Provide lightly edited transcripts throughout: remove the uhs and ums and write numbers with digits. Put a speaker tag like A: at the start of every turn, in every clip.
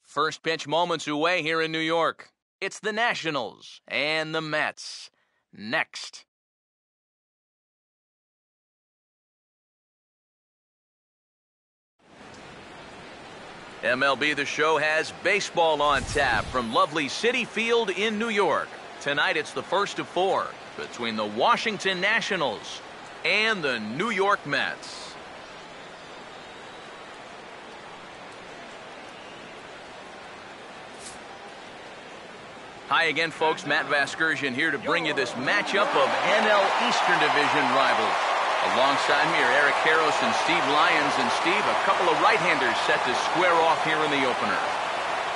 A: First pitch moments away here in New York. It's the Nationals and the Mets. Next. MLB The Show has baseball on tap from lovely Citi Field in New York. Tonight it's the first of four between the Washington Nationals and the New York Mets. Hi again, folks. Matt Vasgersian here to bring you this matchup of NL Eastern Division rivals. Alongside me are Eric Karros and Steve Lyons. And Steve, a couple of right-handers set to square off here in the opener.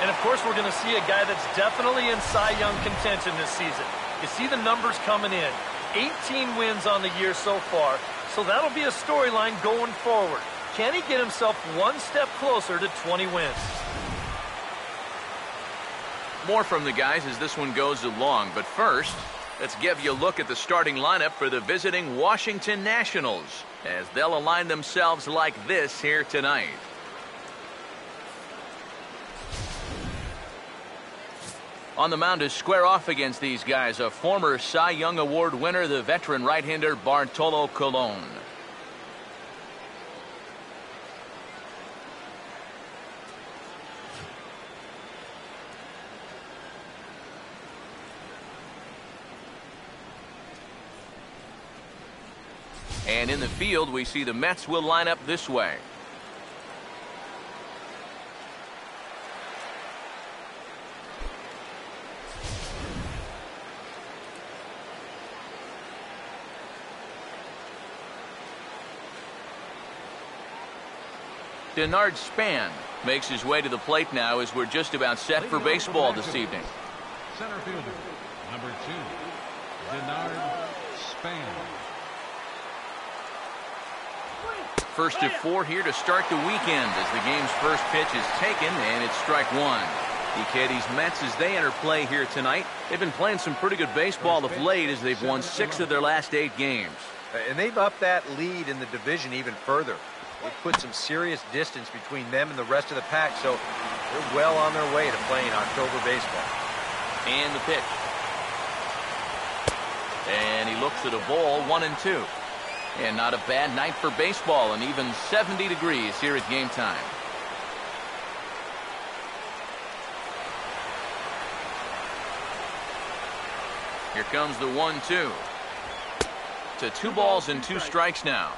B: And of course, we're going to see a guy that's definitely in Cy Young contention this season. You see the numbers coming in. 18 wins on the year so far. So that'll be a storyline going forward. Can he get himself one step closer to 20 wins?
A: More from the guys as this one goes along. But first, let's give you a look at the starting lineup for the visiting Washington Nationals as they'll align themselves like this here tonight. On the mound to square off against these guys, a former Cy Young Award winner, the veteran right-hander Bartolo Colon. And in the field, we see the Mets will line up this way. Denard Span makes his way to the plate now as we're just about set for baseball this evening.
C: Center fielder, number 2, Denard Span.
A: First of 4 here to start the weekend as the game's first pitch is taken, and it's strike one. EKD's Mets, as they enter play here tonight, they've been playing some pretty good baseball of late as they've won 6 of their last 8 games.
D: And they've upped that lead in the division even further. They've put some serious distance between them and the rest of the pack, so they're well on their way to playing October baseball.
A: And the pitch. And he looks at a ball, 1-2. And not a bad night for baseball, and even 70 degrees here at game time. Here comes the 1-2. To 2 balls and 2 strikes now.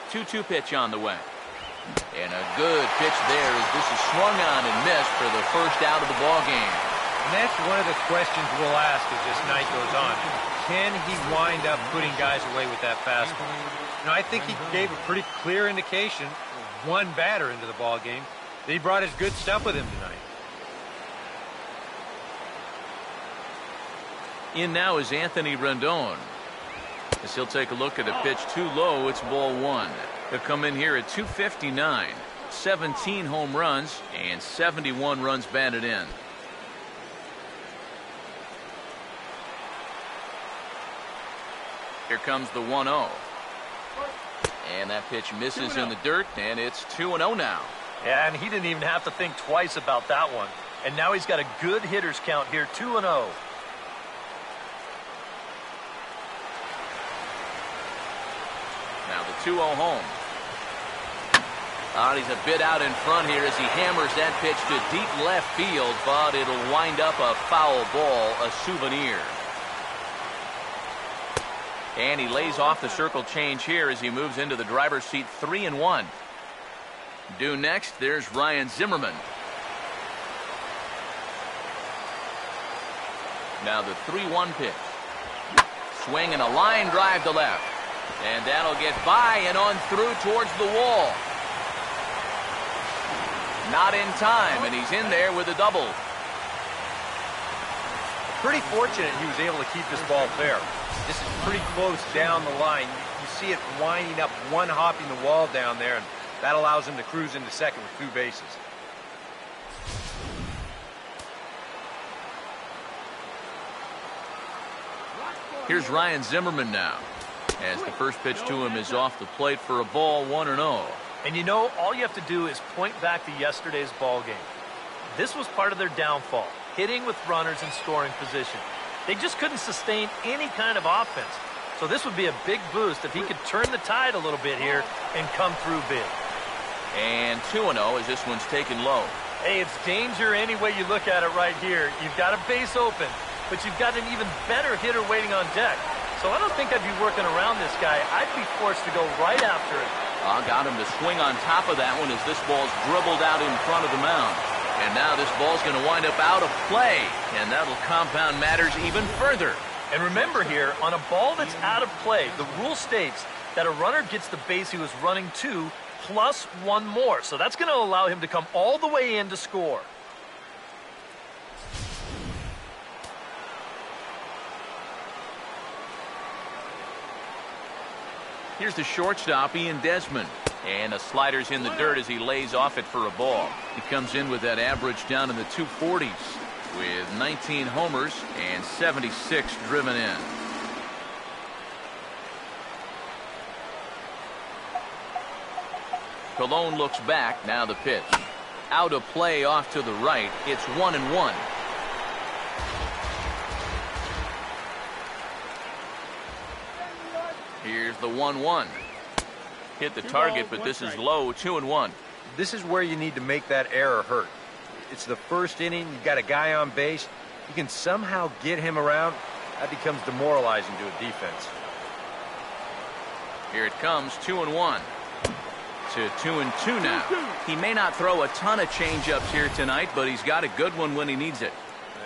A: 2-2 pitch on the way. And a good pitch there as this is swung on and missed for the first out of the ball game.
D: And that's one of the questions we'll ask as this night goes on. Can he wind up putting guys away with that fastball? You know, I think he gave a pretty clear indication, one batter into the ball game, that he brought his good stuff with him tonight.
A: In now is Anthony Rendon. As he'll take a look at a pitch too low, it's ball 1. He'll come in here at 259, 17 home runs, and 71 runs batted in. Here comes the 1-0. And that pitch misses in the dirt, and it's 2-0 now.
B: Yeah, and he didn't even have to think twice about that one. And now he's got a good hitter's count here, 2-0.
A: Now the 2-0 home. He's a bit out in front here as he hammers that pitch to deep left field, but it'll wind up a foul ball, a souvenir. And he lays off the circle change here as he moves into the driver's seat, 3-1. Due next, there's Ryan Zimmerman. Now the 3-1 pitch. Swing and a line drive to left. And that'll get by and on through towards the wall. Not in time, and he's in there with a double.
D: Pretty fortunate he was able to keep this ball fair. This is pretty close down the line. You see it winding up, one hopping the wall down there, and that allows him to cruise into second with 2 bases.
A: Here's Ryan Zimmerman now, as the first pitch to him is off the plate for a ball, 1-0.
B: And you know, all you have to do is point back to yesterday's ball game. This was part of their downfall, hitting with runners in scoring position. They just couldn't sustain any kind of offense. So this would be a big boost if he could turn the tide a little bit here and come through big.
A: And 2-0 as this one's taken low.
B: Hey, it's danger any way you look at it right here. You've got a base open, but you've got an even better hitter waiting on deck. So I don't think I'd be working around this guy. I'd be forced to go right after him.
A: Got him to swing on top of that one as this ball's dribbled out in front of the mound. And now this ball's going to wind up out of play, and that'll compound matters even further.
B: And remember here, on a ball that's out of play, the rule states that a runner gets the base he was running to plus one more. So that's going to allow him to come all the way in to score.
A: Here's the shortstop, Ian Desmond. And the slider's in the dirt as he lays off it for a ball. He comes in with that average down in the 240s with 19 homers and 76 driven in. Colon looks back. Now the pitch. Out of play off to the right. It's 1-1. Here's the 1-1. Hit the target, but this is low. 2-1.
D: This is where you need to make that error hurt. It's the first inning. You've got a guy on base. You can somehow get him around. That becomes demoralizing to a defense.
A: Here it comes. 2-1. To 2-2 now. He may not throw a ton of changeups here tonight, but he's got a good one when he needs it.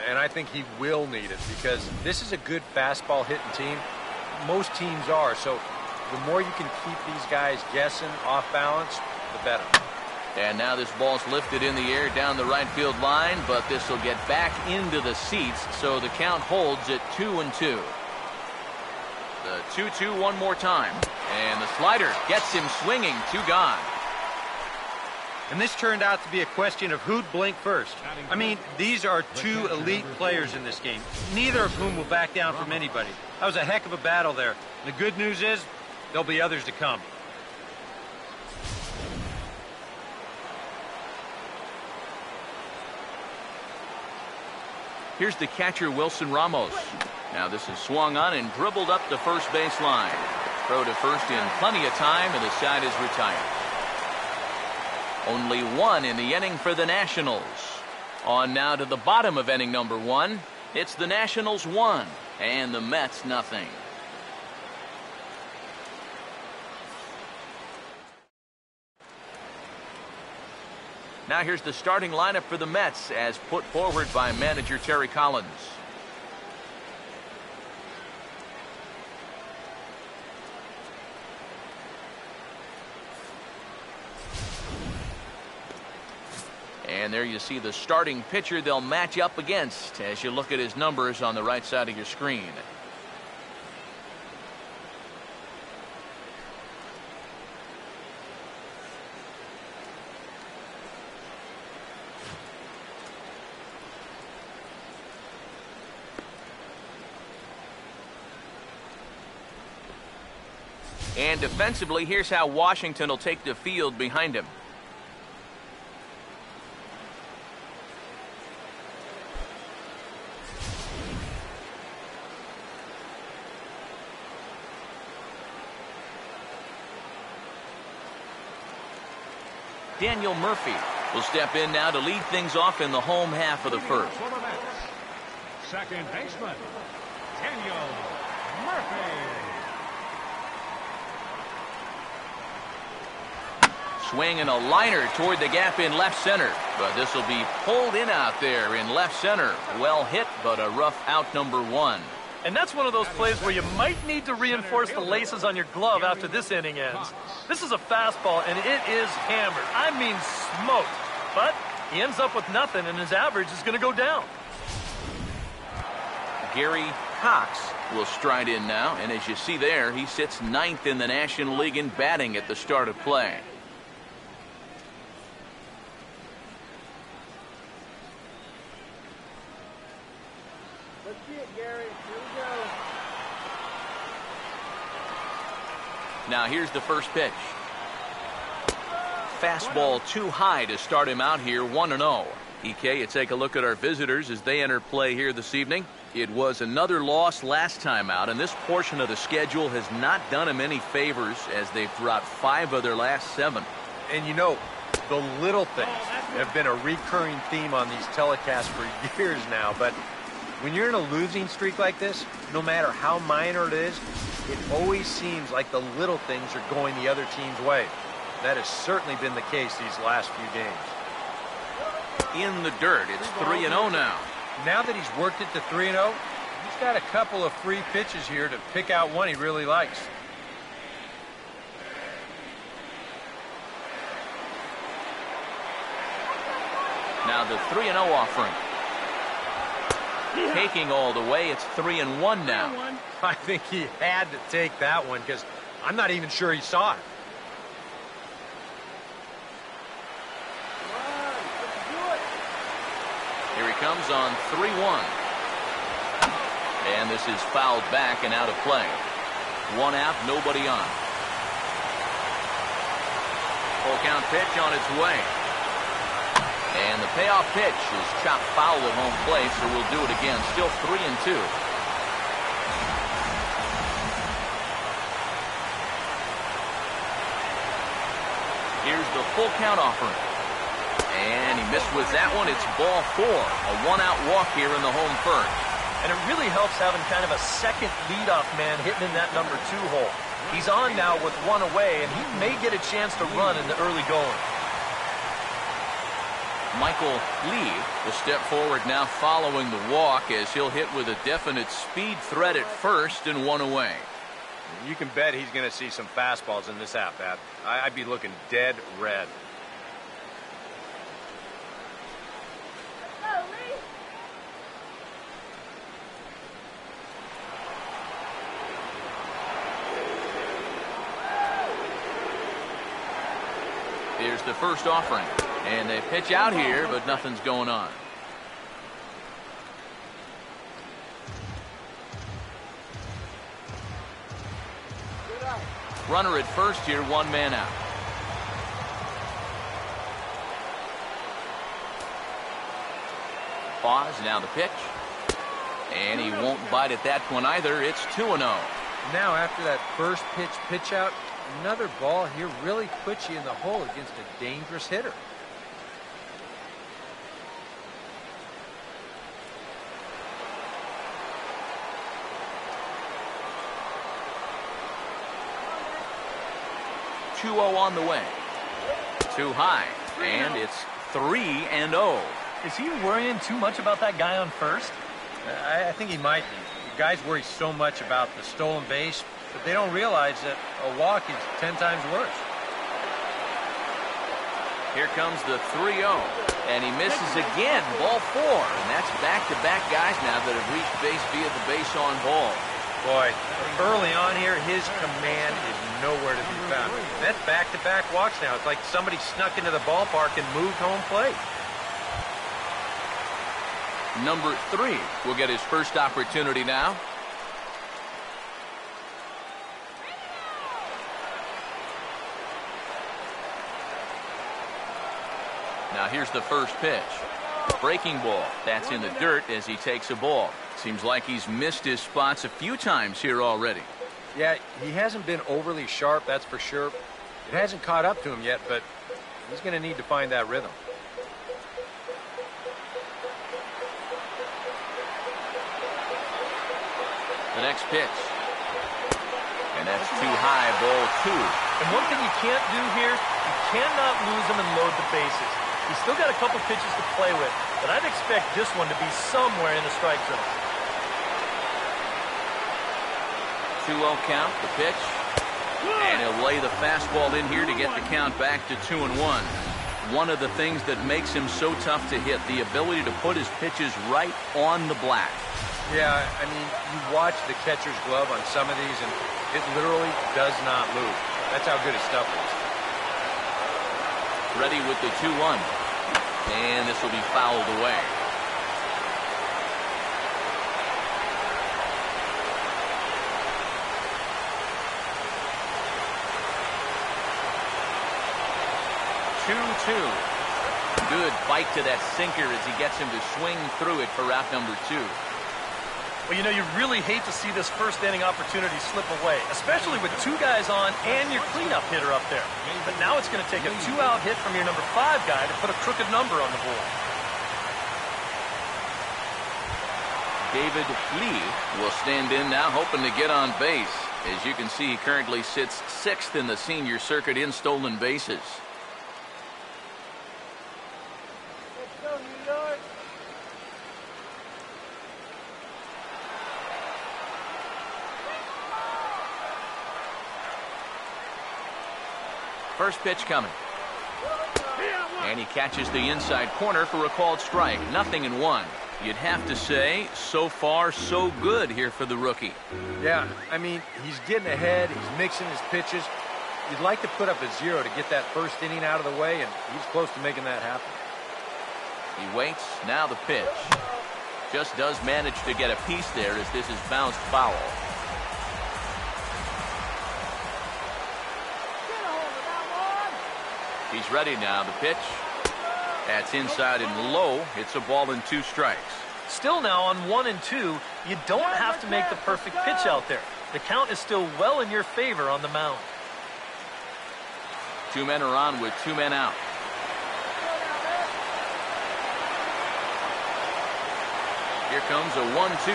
D: And I think he will need it because this is a good fastball hitting team. Most teams are. So the more you can keep these guys guessing off balance, the better.
A: And now this ball's lifted in the air down the right field line, but this will get back into the seats, so the count holds at 2-2. The 2-2 one more time. And the slider gets him swinging. 2 gone.
D: And this turned out to be a question of who'd blink first. I mean, these are two elite players in this game, neither of whom will back down from anybody. That was a heck of a battle there. The good news is there'll be others to come.
A: Here's the catcher, Wilson Ramos. Now this is swung on and dribbled up the first base line. Throw to first in plenty of time, and the side is retired. Only 1 in the inning for the Nationals. On now to the bottom of inning number 1. It's the Nationals 1 and the Mets nothing. Now here's the starting lineup for the Mets as put forward by manager Terry Collins. And there you see the starting pitcher they'll match up against as you look at his numbers on the right side of your screen. And defensively, here's how Washington will take the field behind him. Daniel Murphy will step in now to lead things off in the home half of the first.
C: Second baseman, Daniel Murphy.
A: Swing and a liner toward the gap in left center. But this will be pulled in out there in left center. Well hit, but a rough out number 1.
B: And that's one of those plays where you might need to reinforce the laces on your glove after this inning ends. This is a fastball, and it is hammered. I mean smoked. But he ends up with nothing, and his average is going to go down.
A: Gary Cox will stride in now, and as you see there, he sits 9th in the National League in batting at the start of play.
E: Let's see it, Gary. Here we go.
A: Now here's the first pitch. fastball too high to start him out here 1-0. EK, you take a look at our visitors as they enter play here this evening. It was another loss last time out, and this portion of the schedule has not done them any favors as they've dropped 5 of their last 7.
D: And you know, the little things have been a recurring theme on these telecasts for years now, but when you're in a losing streak like this, no matter how minor it is, it always seems like the little things are going the other team's way. That has certainly been the case these last few games.
A: In the dirt, it's 3-0 now.
D: Now that he's worked it to 3-0, he's got a couple of free pitches here to pick out one he really likes.
A: Now the 3-0 offering. Taking all the way, it's 3-1 now.
D: I think he had to take that one because I'm not even sure he saw it.
A: Here he comes on 3-1. And this is fouled back and out of play. 1 out, nobody on. Full count pitch on its way. And the payoff pitch is chopped foul at home plate, so we'll do it again. Still 3-2. Here's the full count offering. And he missed with that one. It's ball 4. A 1-out walk here in the home first.
B: And it really helps having kind of a second leadoff man hitting in that number 2 hole. He's on now with 1 away, and he may get a chance to run in the early going.
A: Michael Lee will step forward now following the walk as he'll hit with a definite speed threat at first and 1 away.
D: You can bet he's going to see some fastballs in this at-bat. I'd be looking dead red.
A: Here's the first offering. And they pitch out here, but nothing's going on. Runner at first here, 1 man out. Pause, now the pitch. And he won't bite at that one either. It's 2-0.
D: Now after that first pitch out, another ball here really puts you in the hole against a dangerous hitter.
A: On the way. Too high. And it's 3-0.
B: Is he worrying too much about that guy on first?
D: I think he might be. The guys worry so much about the stolen base, but they don't realize that a walk is 10 times worse.
A: Here comes the 3-0. And he misses again. Ball 4. And that's back-to-back guys now that have reached base via the base on ball.
D: Boy, early on here, his command is nowhere to be found. That's back-to-back walks now. It's like somebody snuck into the ballpark and moved home plate.
A: Number 3 will get his first opportunity now. Now here's the first pitch. Breaking ball. That's in the dirt as he takes a ball. Seems like he's missed his spots a few times here already.
D: Yeah, he hasn't been overly sharp, that's for sure. It hasn't caught up to him yet, but he's going to need to find that rhythm.
A: The next pitch. And that's too high, ball 2.
B: And one thing you can't do here, you cannot lose him and load the bases. He's still got a couple pitches to play with, but I'd expect this one to be somewhere in the strike zone.
A: 2-0 count, the pitch. And he'll lay the fastball in here to get the count back to 2-1. One of the things that makes him so tough to hit, the ability to put his pitches right on the black.
D: Yeah, I mean, you watch the catcher's glove on some of these, and it literally does not move. That's how good his stuff is.
A: Ready with the 2-1. And this will be fouled away. 2-2. Good bite to that sinker as he gets him to swing through it for out number 2.
B: Well, you know, you really hate to see this first inning opportunity slip away, especially with 2 guys on and your cleanup hitter up there. But now it's going to take a 2-out hit from your number 5 guy to put a crooked number on the board.
A: David Lee will stand in now, hoping to get on base. As you can see, he currently sits 6th in the senior circuit in stolen bases.
E: Let's go, New York.
A: First pitch coming. And he catches the inside corner for a called strike. 0-1. You'd have to say, so far, so good here for the rookie.
D: Yeah, I mean, he's getting ahead. He's mixing his pitches. You'd like to put up a 0 to get that first inning out of the way, and he's close to making that happen.
A: He waits. Now the pitch. Just does manage to get a piece there as this is bounced foul. He's ready now. The pitch. That's inside and low. It's a ball and 2 strikes.
B: Still now on 1 and 2, you don't have to make the perfect pitch out there. The count is still well in your favor on the mound.
A: 2 men are on with 2 men out. Here comes a 1-2.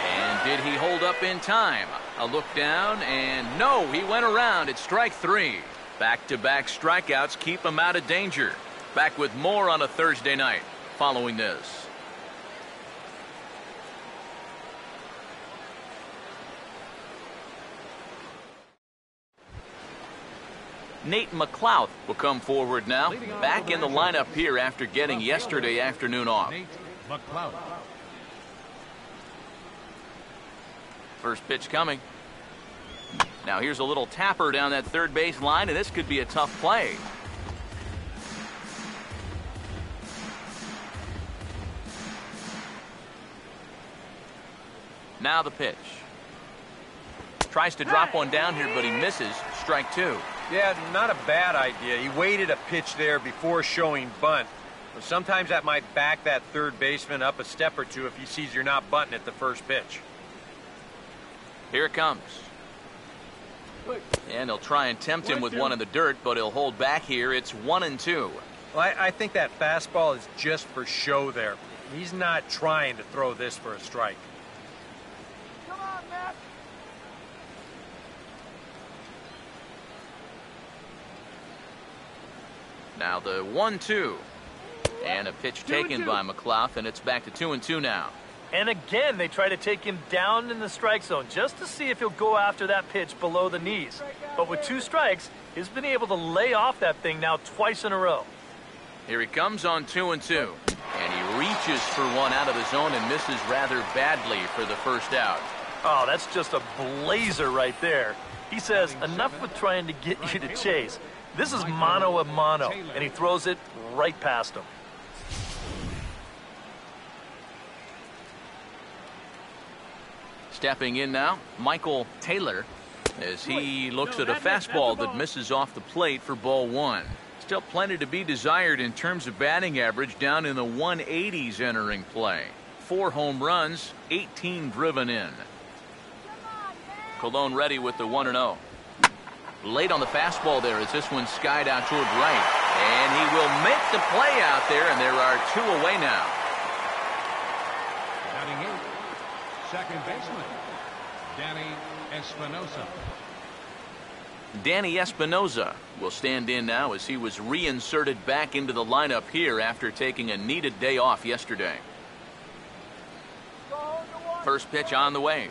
A: And did he hold up in time? A look down, and no, he went around. It's strike 3. Back-to-back strikeouts keep him out of danger. Back with more on a Thursday night following this. Nate McLouth will come forward now. Back in the lineup here after getting yesterday afternoon off.
C: Nate McLouth.
A: First pitch coming. Now here's a little tapper down that third base line, and this could be a tough play. Now the pitch. Tries to drop one down here, but he misses. Strike 2.
D: Yeah, not a bad idea. He waited a pitch there before showing bunt. Sometimes that might back that third baseman up a step or 2 if he sees you're not bunting at the first pitch.
A: Here it comes. And he'll try and tempt him with one in the dirt, but he'll hold back here. It's 1-2.
D: Well, I think that fastball is just for show there. He's not trying to throw this for a strike.
E: Come on, Matt.
A: Now the 1-2. And a pitch taken by McLouth, and it's back to 2-2 now.
B: And again, they try to take him down in the strike zone just to see if he'll go after that pitch below the knees. But with 2 strikes, he's been able to lay off that thing now twice in a row.
A: Here he comes on 2-2. And he reaches for one out of the zone and misses rather badly for the first out.
B: Oh, that's just a blazer right there. He says, enough with trying to get you to chase. This is mano a mano, and he throws it right past him.
A: Stepping in now, Michael Taylor, as he looks at a fastball that misses off the plate for ball 1. Still plenty to be desired in terms of batting average, down in the 180s entering play. 4 home runs, 18 driven in. Colon ready with the 1-0. Late on the fastball there as this one skied out toward right. And he will make the play out there, and there are 2 away now.
C: Batting 8, second baseman, Danny Espinosa.
A: Danny Espinosa will stand in now as he was reinserted back into the lineup here after taking a needed day off yesterday. First pitch on the way.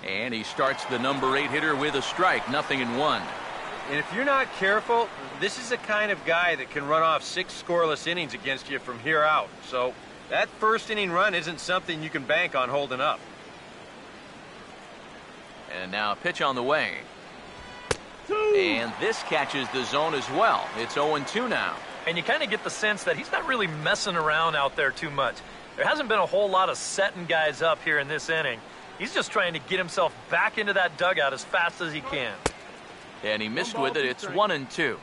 A: And he starts the number 8 hitter with a strike. 0-1.
D: And if you're not careful, this is the kind of guy that can run off 6 scoreless innings against you from here out. So that first inning run isn't something you can bank on holding up.
A: And now a pitch on the way. And this catches the zone as well. It's 0-2 now.
B: And you kind of get the sense that he's not really messing around out there too much. There hasn't been a whole lot of setting guys up here in this inning. He's just trying to get himself back into that dugout as fast as he can.
A: And he missed with it. It's 1-2.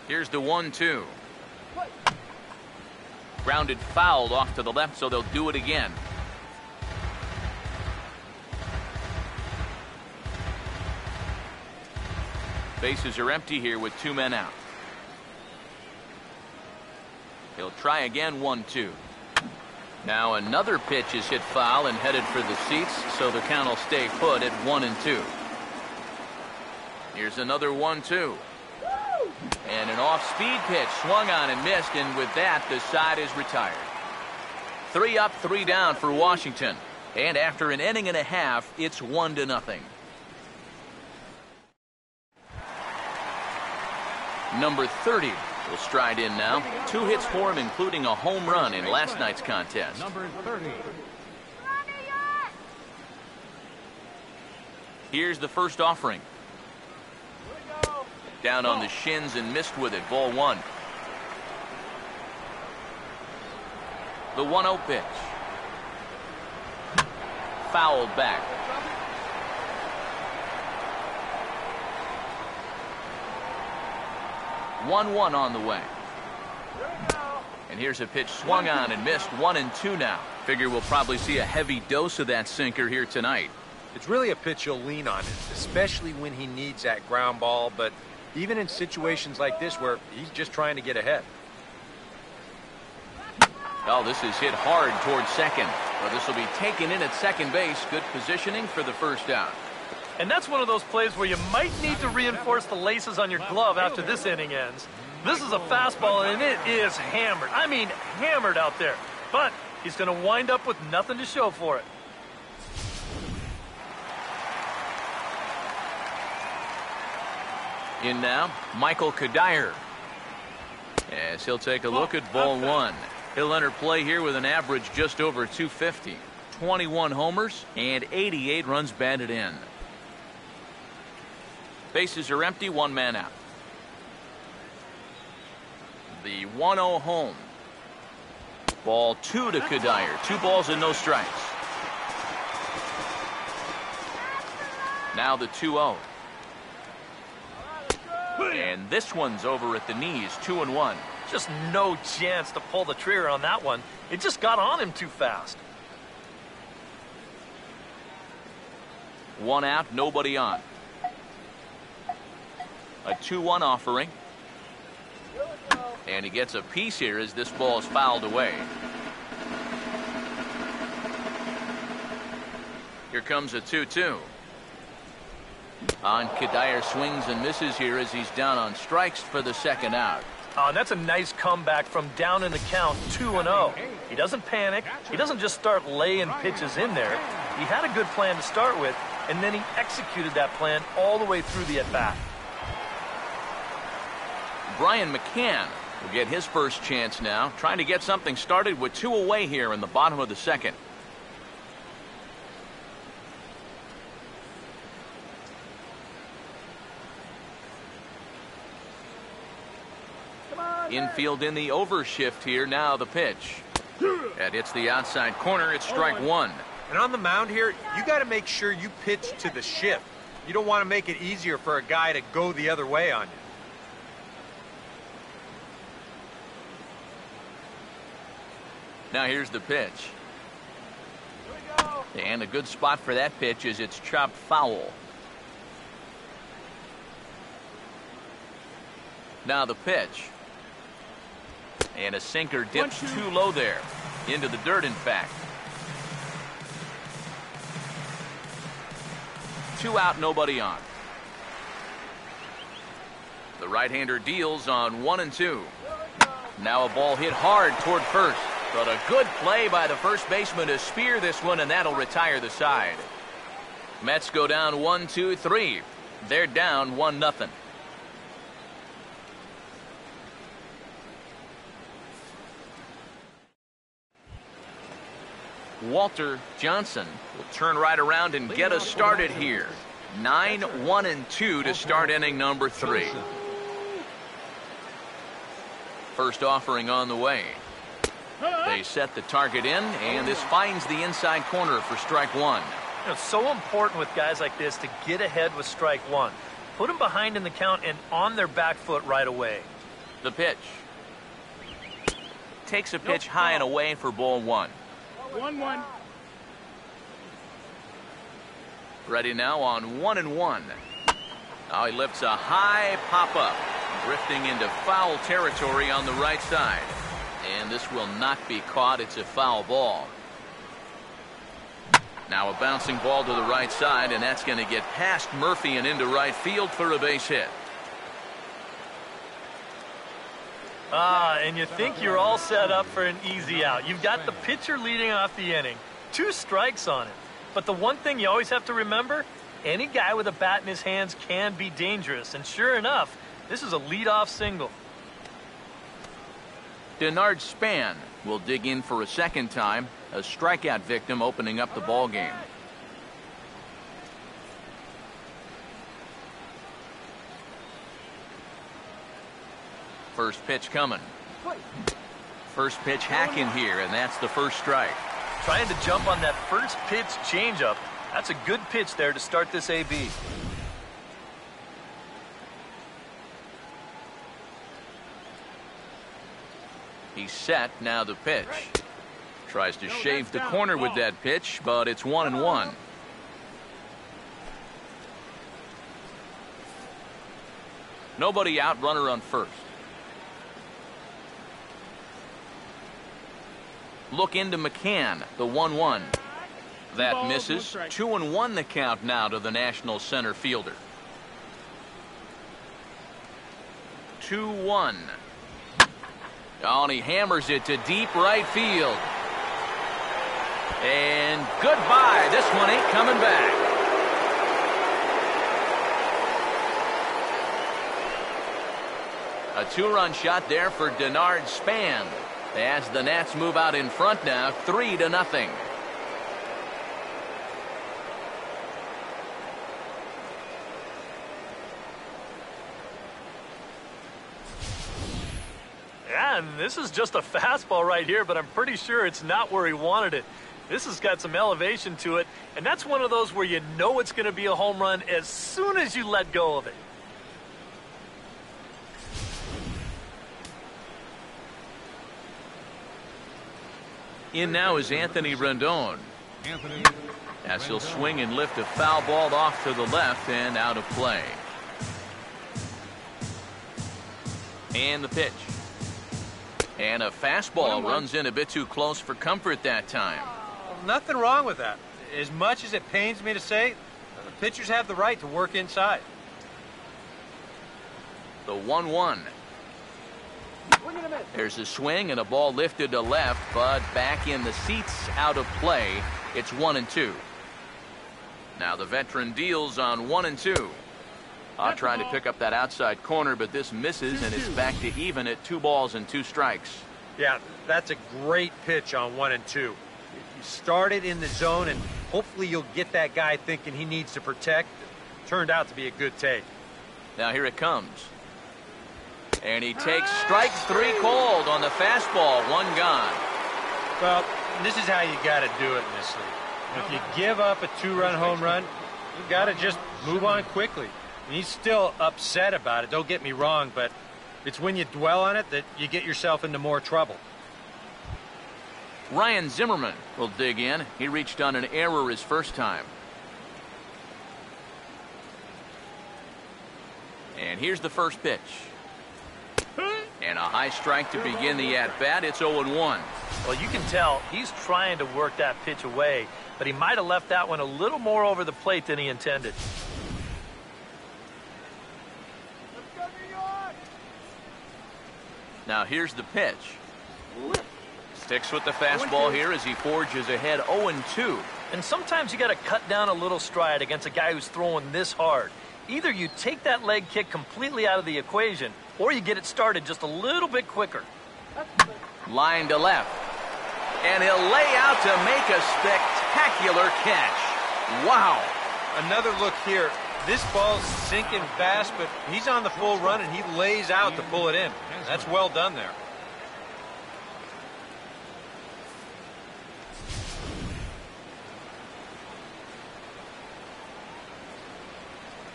A: Here's the 1-2. Grounded fouled off to the left, so they'll do it again. Bases are empty here with 2 men out. He'll try again, 1-2. Now another pitch is hit foul and headed for the seats, so the count will stay put at 1-2. Here's another 1-2. And an off-speed pitch swung on and missed, and with that, the side is retired. 3 up, 3 down for Washington. And after an inning and a half, it's 1-0. Number 30 will stride in now. 2 hits for him, including a home run in last night's contest.
C: Number 30.
A: Here's the first offering. Down on the shins and missed with it. Ball 1. The 1-0 pitch. Fouled back. One on the way. And here's a pitch swung on and missed. 1-2 now. Figure we'll probably see a heavy dose of that sinker here tonight.
D: It's really a pitch you'll lean on, especially when he needs that ground ball, but even in situations like this where he's just trying to get ahead.
A: Oh, this is hit hard towards second. Well, this will be taken in at second base. Good positioning for the first out.
B: And that's one of those plays where you might need to reinforce the laces on your glove after this inning ends. This is a fastball, and it is hammered. I mean, hammered out there. But he's going to wind up with nothing to show for it.
A: In now, Michael Cuddyer. As he'll take a look at ball 1. He'll enter play here with an average just over 250. 21 homers and 88 runs batted in. Bases are empty, 1 man out. The 1-0 home. Ball 2 to Cuddyer. 2 balls and no strikes. Now the 2-0. And this one's over at the knees, 2-1.
B: Just no chance to pull the trigger on that one. It just got on him too fast.
A: 1 out, nobody on. A 2-1 offering. And he gets a piece here as this ball is fouled away. Here comes a 2-2. On Cuddyer swings and misses here as he's down on strikes for the second out.
B: And that's a nice comeback from down in the count 2-0. He doesn't panic. He doesn't just start laying pitches in there. He had a good plan to start with, and then he executed that plan all the way through the at-bat.
A: Brian McCann will get his first chance now, trying to get something started with 2 away here in the bottom of the second. Infield in the overshift here. Now the pitch. That hits the outside corner. It's strike 1.
D: And on the mound here, you got to make sure you pitch to the shift. You don't want to make it easier for a guy to go the other way on you.
A: Now here's the pitch. And a good spot for that pitch is it's chopped foul. Now the pitch. And a sinker dips too low there. Into the dirt, in fact. 2 out, nobody on. The right-hander deals on 1-2. Now a ball hit hard toward first. But a good play by the first baseman to spear this one, and that'll retire the side. Mets go down 1-2-3. They're down 1-0. Walter Johnson will turn right around and get us started here. 9-1-2 to start inning number 3. First offering on the way. They set the target in, and this finds the inside corner for strike one.
B: You know, it's so important with guys like this to get ahead with strike one. Put them behind in the count and on their back foot right away.
A: The pitch. Takes a pitch high and away for ball one.
E: 1-1.
A: Ready now on 1-1. Now he lifts a high pop-up, drifting into foul territory on the right side. And this will not be caught. It's a foul ball. Now a bouncing ball to the right side, and that's going to get past Murphy and into right field for a base hit.
B: And you think you're all set up for an easy out. You've got the pitcher leading off the inning. 2 strikes on it. But the one thing you always have to remember, any guy with a bat in his hands can be dangerous. And sure enough, this is a leadoff single.
A: Denard Span will dig in for a second time, a strikeout victim opening up the ball game. First pitch coming. First pitch hacking here, and that's the first strike.
B: Trying to jump on that first pitch changeup. That's a good pitch there to start this AB.
A: He's set, now the pitch. Tries to shave the corner with that pitch, but it's 1-1. Nobody out, runner on first. Look into McCann, the 1-1. That misses. 2-1 the count now to the National center fielder. 2-1. Oh, and he hammers it to deep right field. And goodbye. This one ain't coming back. A 2-run shot there for Denard Span, as the Nats move out in front now, 3-0.
B: Yeah, and this is just a fastball right here, but I'm pretty sure it's not where he wanted it. This has got some elevation to it, and that's one of those where you know it's going to be a home run as soon as you let go of it.
A: In now is Anthony Rendon. As he'll swing and lift a foul ball off to the left and out of play. And the pitch. And a fastball runs in a bit too close for comfort that time.
D: Well, nothing wrong with that. As much as it pains me to say, the pitchers have the right to work inside.
A: The 1-1. There's a swing and a ball lifted to left, but back in the seats, out of play. It's 1-2. Now the veteran deals on 1-2. Trying to pick up that outside corner, but this misses, and it's back to even at 2 balls and 2 strikes.
D: Yeah, that's a great pitch on 1-2. You start it in the zone, and hopefully you'll get that guy thinking he needs to protect. It turned out to be a good take.
A: Now here it comes. And he takes strike 3 called on the fastball, 1 gone.
D: Well, this is how you got to do it in this league. If you give up a 2-run home run, you got to just move on quickly. He's still upset about it, don't get me wrong, but it's when you dwell on it that you get yourself into more trouble.
A: Ryan Zimmerman will dig in. He reached on an error his first time. And here's the first pitch. And a high strike to begin the at-bat. It's 0-1.
B: Well, you can tell he's trying to work that pitch away, but he might have left that one a little more over the plate than he intended.
A: Now here's the pitch. Sticks with the fastball here as he forges ahead 0-2.
B: And sometimes you got to cut down a little stride against a guy who's throwing this hard. Either you take that leg kick completely out of the equation, or you get it started just a little bit quicker.
A: Line to left. And he'll lay out to make a spectacular catch. Wow.
D: Another look here. This ball's sinking fast, but he's on the full run, and he lays out to pull it in. That's well done there.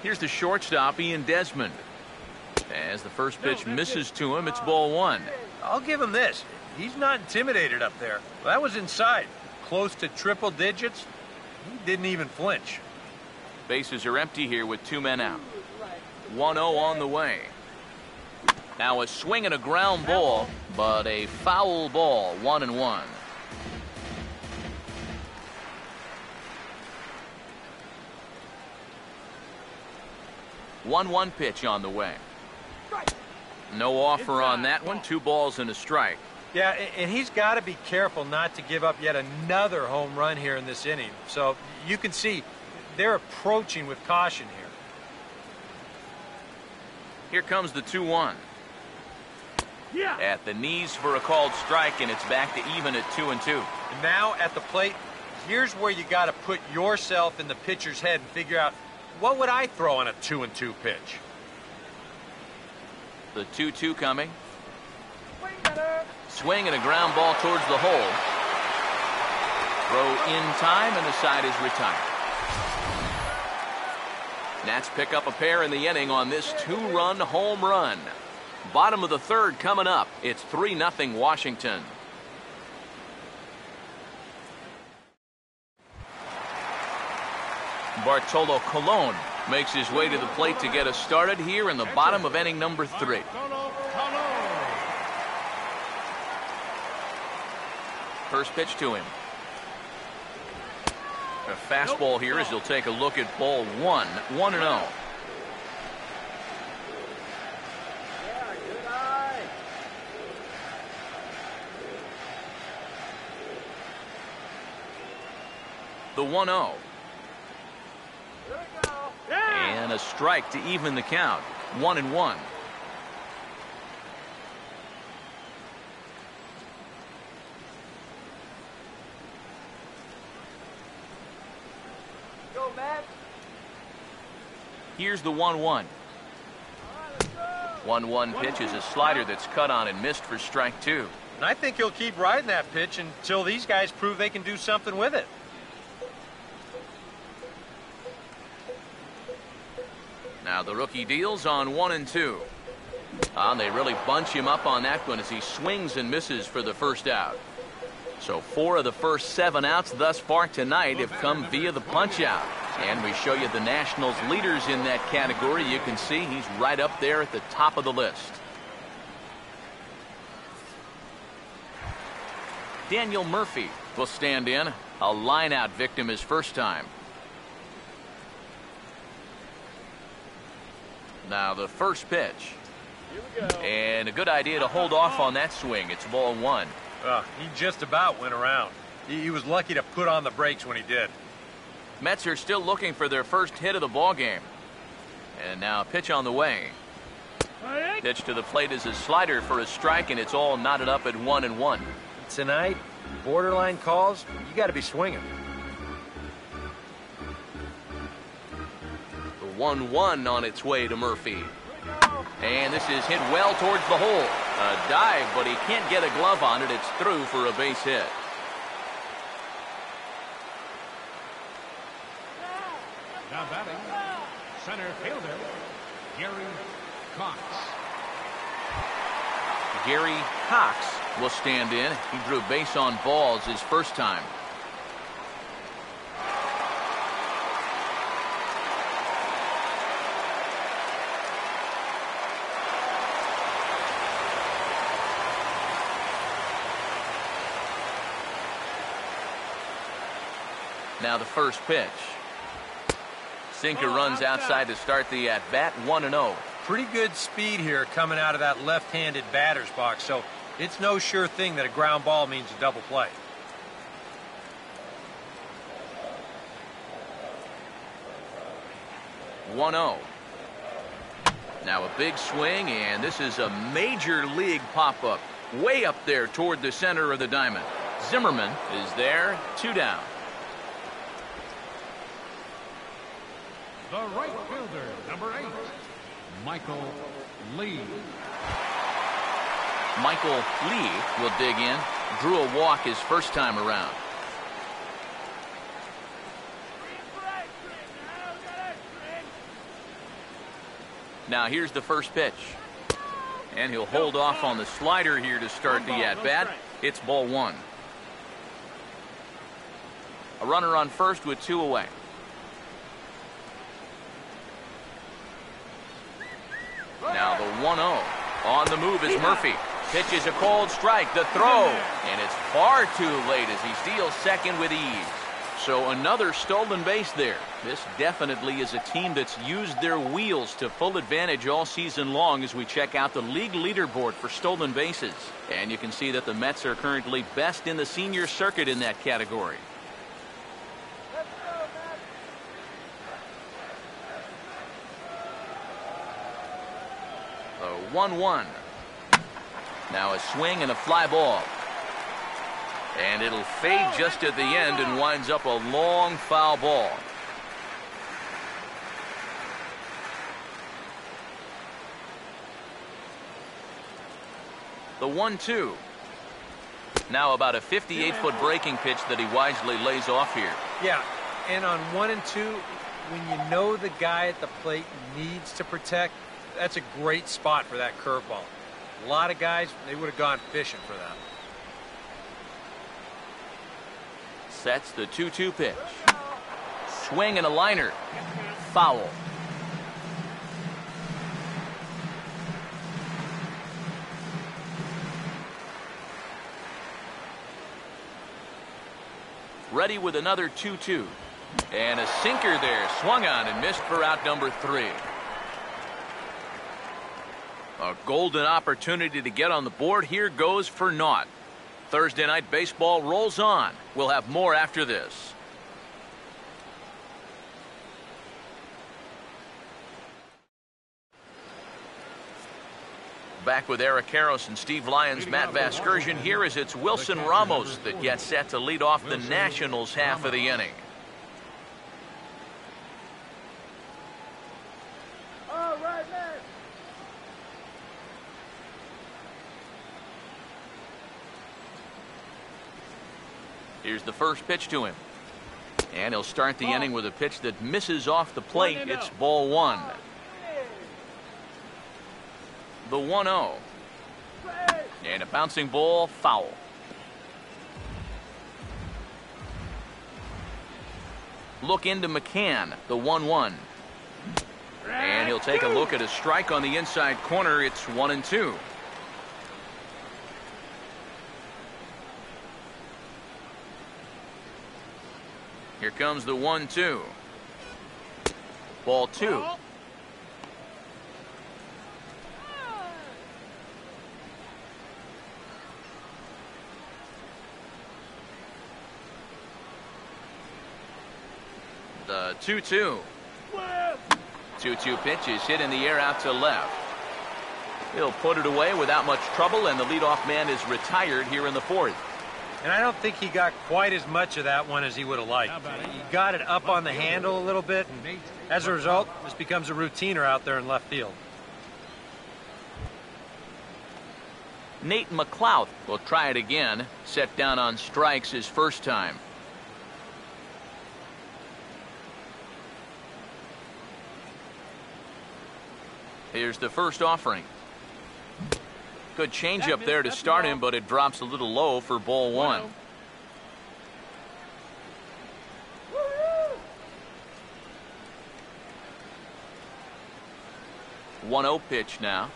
A: Here's the shortstop, Ian Desmond. As the first pitch misses to him, it's ball one.
D: I'll give him this. He's not intimidated up there. That was inside. Close to triple digits. He didn't even flinch.
A: Bases are empty here with 2 men out. 1-0 on the way. Now a swing and a ground ball, but a foul ball, 1-1. One pitch on the way. No offer on that one. 2 balls and a strike.
D: Yeah, and he's got to be careful not to give up yet another home run here in this inning. So you can see they're approaching with caution here.
A: Here comes the 2-1. At the knees for a called strike, and it's back to even at 2-2.
D: And now at the plate, here's where you got to put yourself in the pitcher's head and figure out, what would I throw on a 2-2 pitch?
A: The 2-2 coming. Swing and a ground ball towards the hole. Throw in time, and the side is retired. Nats pick up a pair in the inning on this 2-run home run. Bottom of the third coming up. It's 3-0 Washington. Bartolo Colon makes his way to the plate to get us started here in the bottom of inning number 3. First pitch to him. A fastball here as he'll take a look at ball 1. 1-0. The 1-0. And a strike to even the count. 1-1.
E: Go, Matt.
A: Here's the 1-1. 1-1 pitch is a slider that's cut on and missed for strike 2.
D: And I think he'll keep riding that pitch until these guys prove they can do something with it.
A: Now the rookie deals on 1 and 2. And they really bunch him up on that one as he swings and misses for the first out. So 4 of the first 7 outs thus far tonight have come via the punch out. And we show you the Nationals leaders in that category. You can see he's right up there at the top of the list. Daniel Murphy will stand in. A line-out victim his first time. Now the first pitch. And a good idea to hold off on that swing. It's ball 1.
D: He just about went around. He was lucky to put on the brakes when he did.
A: Mets are still looking for their first hit of the ball game. And now a pitch on the way. Pitch to the plate is a slider for a strike, and it's all knotted up at 1-1.
D: Tonight, borderline calls, you got to be swinging.
A: The 1-1 on its way to Murphy. And this is hit well towards the hole. A dive, but he can't get a glove on it. It's through for a base hit.
C: Now batting, center fielder, Gary Cox.
A: Gary Cox will stand in. He drew base on balls his first time. Now the first pitch. Sinker runs outside to start the at-bat. 1-0.
D: Pretty good speed here coming out of that left-handed batter's box, so it's no sure thing that a ground ball means a double play.
A: Now a big swing, and this is a major league pop-up. Way up there toward the center of the diamond. Zimmerman is there. 2 down.
C: The right fielder, number 8, Michael Lee.
A: Michael Lee will dig in. Drew a walk his first time around. Now here's the first pitch. And he'll hold off on the slider here to start the at-bat. It's ball one. A runner on first with 2 away. Now the 1-0. On the move is Murphy. Pitch is a cold strike. The throw. And it's far too late as he steals second with ease. So another stolen base there. This definitely is a team that's used their wheels to full advantage all season long as we check out the league leaderboard for stolen bases. And you can see that the Mets are currently best in the senior circuit in that category. The 1-1. Now a swing and a fly ball. And it'll fade just at the end and winds up a long foul ball. The 1-2. Now about a 58-foot breaking pitch that he wisely lays off here.
D: Yeah, and on 1 and 2, when you know the guy at the plate needs to protect, that's a great spot for that curveball. A lot of guys, they would have gone fishing for that.
A: Sets the 2-2 pitch. Swing and a liner. Foul. Ready with another 2-2. And a sinker there. Swung on and missed for out number 3. A golden opportunity to get on the board here goes for naught. Thursday Night Baseball rolls on. We'll have more after this. Back with Eric Karros and Steve Lyons, Matt Vasgersian here as it's Wilson Ramos that gets set to lead off the Nationals half of the inning.
E: All right, man.
A: Here's the first pitch to him. And he'll start the inning with a pitch that misses off the plate. It's ball one. The 1-0. And a bouncing ball, foul. Look into McCann, the 1-1. And he'll take a look at a strike on the inside corner. It's 1-2. Here comes the 1-2. Ball 2. The 2-2. 2-2 pitch is hit in the air out to left. He'll put it away without much trouble, and the leadoff man is retired here in the fourth.
D: And I don't think he got quite as much of that one as he would have liked. He got it up on the handle a little bit, and as a result, this becomes a routiner out there in left field.
A: Nate McLouth will try it again. Set down on strikes his first time. Here's the first offering. Good changeup there to start him, but it drops a little low for ball one. 1-0 pitch now.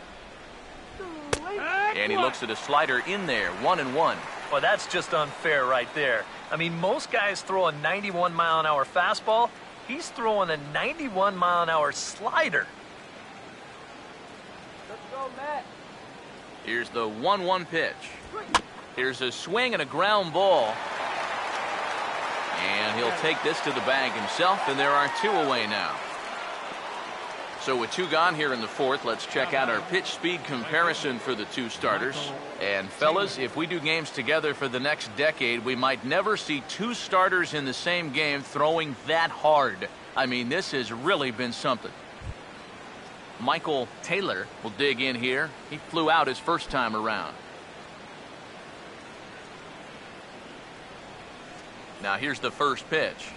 A: And he looks at a slider in there. 1-1.
B: Well, that's just unfair right there. I mean, most guys throw a 91-mile-an-hour fastball. He's throwing a 91-mile-an-hour slider.
E: Let's go, Matt.
A: Here's the 1-1 pitch. Here's a swing and a ground ball. And he'll take this to the bag himself, and there are 2 away now. So with 2 gone here in the fourth, let's check out our pitch speed comparison for the 2 starters. And fellas, if we do games together for the next decade, we might never see 2 starters in the same game throwing that hard. I mean, this has really been something. Michael Taylor will dig in here. He flew out his first time around. Now here's the first pitch.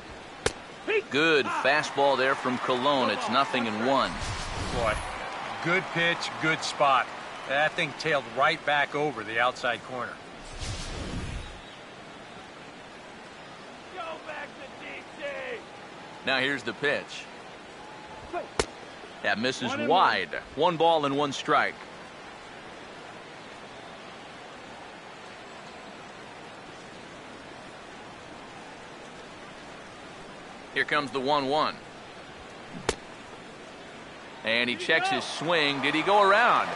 A: Good fastball there from Colon. It's 0-1.
D: Boy, Good pitch, good spot. That thing tailed right back over the outside corner.
B: Go back to DC.
A: Now here's the pitch. That misses wide. 1 ball and 1 strike. Here comes the 1-1. And he checks his swing. Did he go around?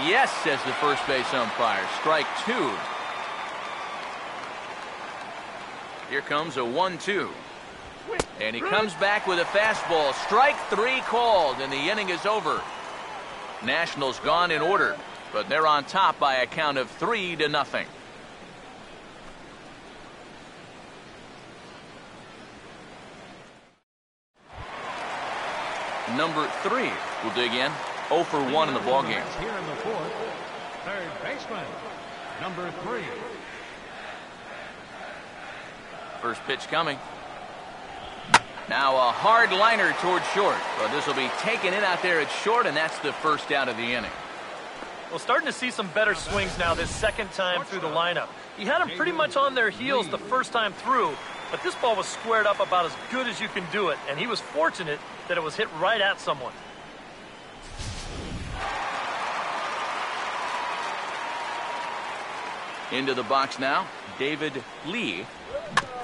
A: Yes, says the first base umpire. Strike 2. Here comes a 1-2. And he comes back with a fastball. Strike 3 called, and the inning is over. Nationals gone in order, but they're on top by a count of 3-0. Number 3 will dig in. 0 for 1 in the ballgame.
C: Here in the 4th, third baseman, number 3.
A: First pitch coming. Now a hard liner toward short. But this will be taken in out there at short, and that's the first out of the inning.
B: Well, starting to see some better swings now this second time through the lineup. He had them pretty much on their heels the first time through, but this ball was squared up about as good as you can do it, and he was fortunate that it was hit right at someone.
A: Into the box now, David Lee.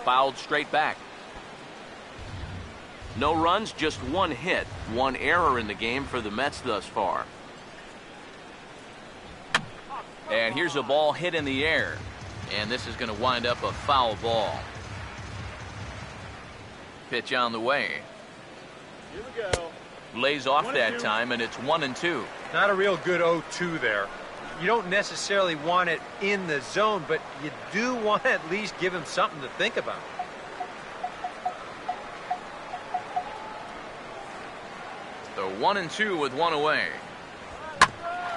A: Fouled straight back. No runs, just 1 hit. 1 error in the game for the Mets thus far. And here's a ball hit in the air. And this is going to wind up a foul ball. Pitch on the way.
E: Here we go.
A: Lays off that time, and it's 1-2.
D: Not a real good 0-2 there. You don't necessarily want it in the zone, but you do want to at least give him something to think about.
A: The 1-2 with 1 away.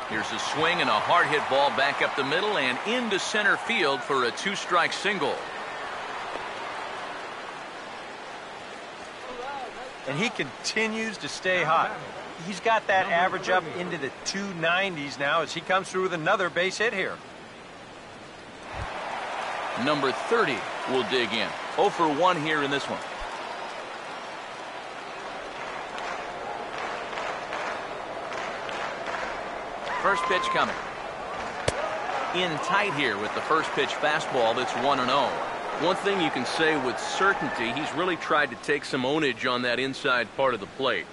A: Here's a swing and a hard hit ball back up the middle and into center field for a 2-strike single.
D: And he continues to stay hot. He's got that average up into the 290s now as he comes through with another base hit here.
A: Number 30 will dig in. 0 for 1 here in this one. First pitch coming. In tight here with the first pitch fastball that's 1-0. One thing you can say with certainty, he's really tried to take some ownage on that inside part of the plate.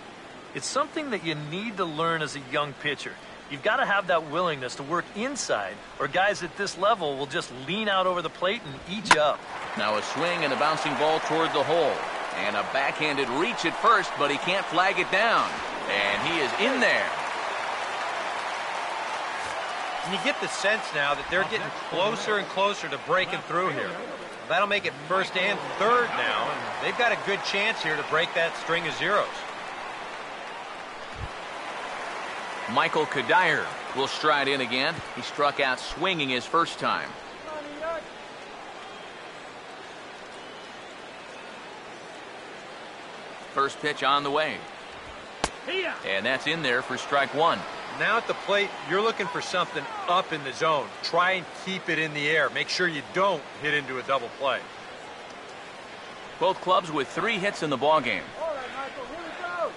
B: It's something that you need to learn as a young pitcher. You've got to have that willingness to work inside, or guys at this level will just lean out over the plate and eat you up.
A: Now a swing and a bouncing ball toward the hole. And a backhanded reach at first, but he can't flag it down. And he is in there.
D: And you get the sense now that they're getting closer and closer to breaking through here. That'll make it first and third now, and they've got a good chance here to break that string of zeros.
A: Michael Kadire will stride in again. He struck out swinging his first time. First pitch on the way. And that's in there for strike 1.
D: Now at the plate, you're looking for something up in the zone. Try and keep it in the air. Make sure you don't hit into a double play.
A: Both clubs with 3 hits in the ballgame.
E: All right, Michael, here we go.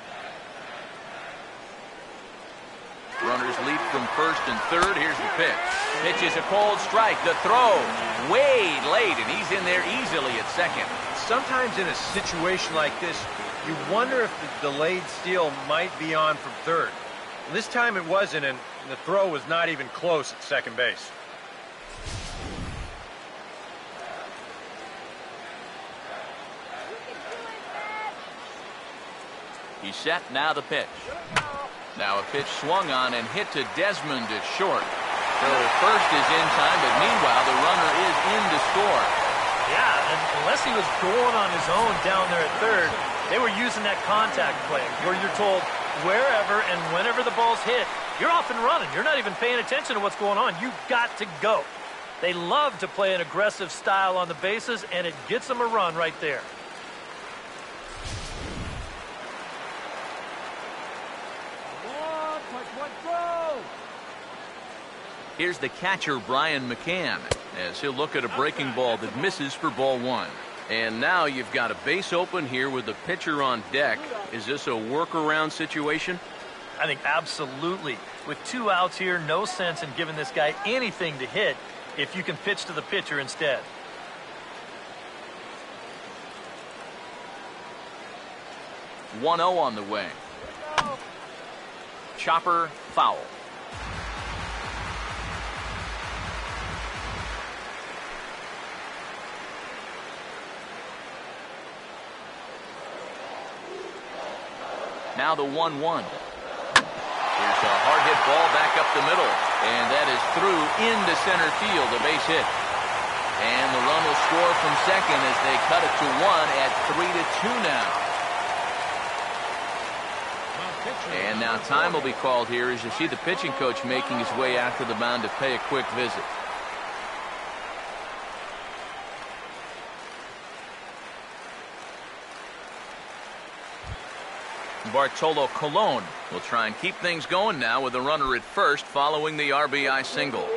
A: Runners leap from first and third. Here's the pitch. Pitch is a cold strike. The throw way late, and he's in there easily at second.
D: Sometimes in a situation like this, you wonder if the delayed steal might be on from third. This time it wasn't, and the throw was not even close at second base.
A: He's set. Now the pitch. Now a pitch swung on and hit to Desmond at short. So first is in time, but meanwhile the runner is in to score.
B: Yeah, and unless he was going on his own down there at third, they were using that contact play where you're told wherever and whenever the ball's hit, you're off and running. You're not even paying attention to what's going on. You've got to go. They love to play an aggressive style on the bases, and it gets them a run right there.
A: Here's the catcher, Brian McCann, as he'll look at a breaking ball that misses for ball one. And now you've got a base open here with the pitcher on deck. Is this a workaround situation?
B: I think absolutely. With 2 outs here, no sense in giving this guy anything to hit if you can pitch to the pitcher instead.
A: One 0 on the way. Chopper foul. Now the 1-1. Here's a hard hit ball back up the middle, and that is through into center field, a base hit. And the run will score from second as they cut it to 1 at 3-2 now. And now time will be called here as you see the pitching coach making his way out to the mound to pay a quick visit. Bartolo Colon will try and keep things going now with a runner at first following the RBI single.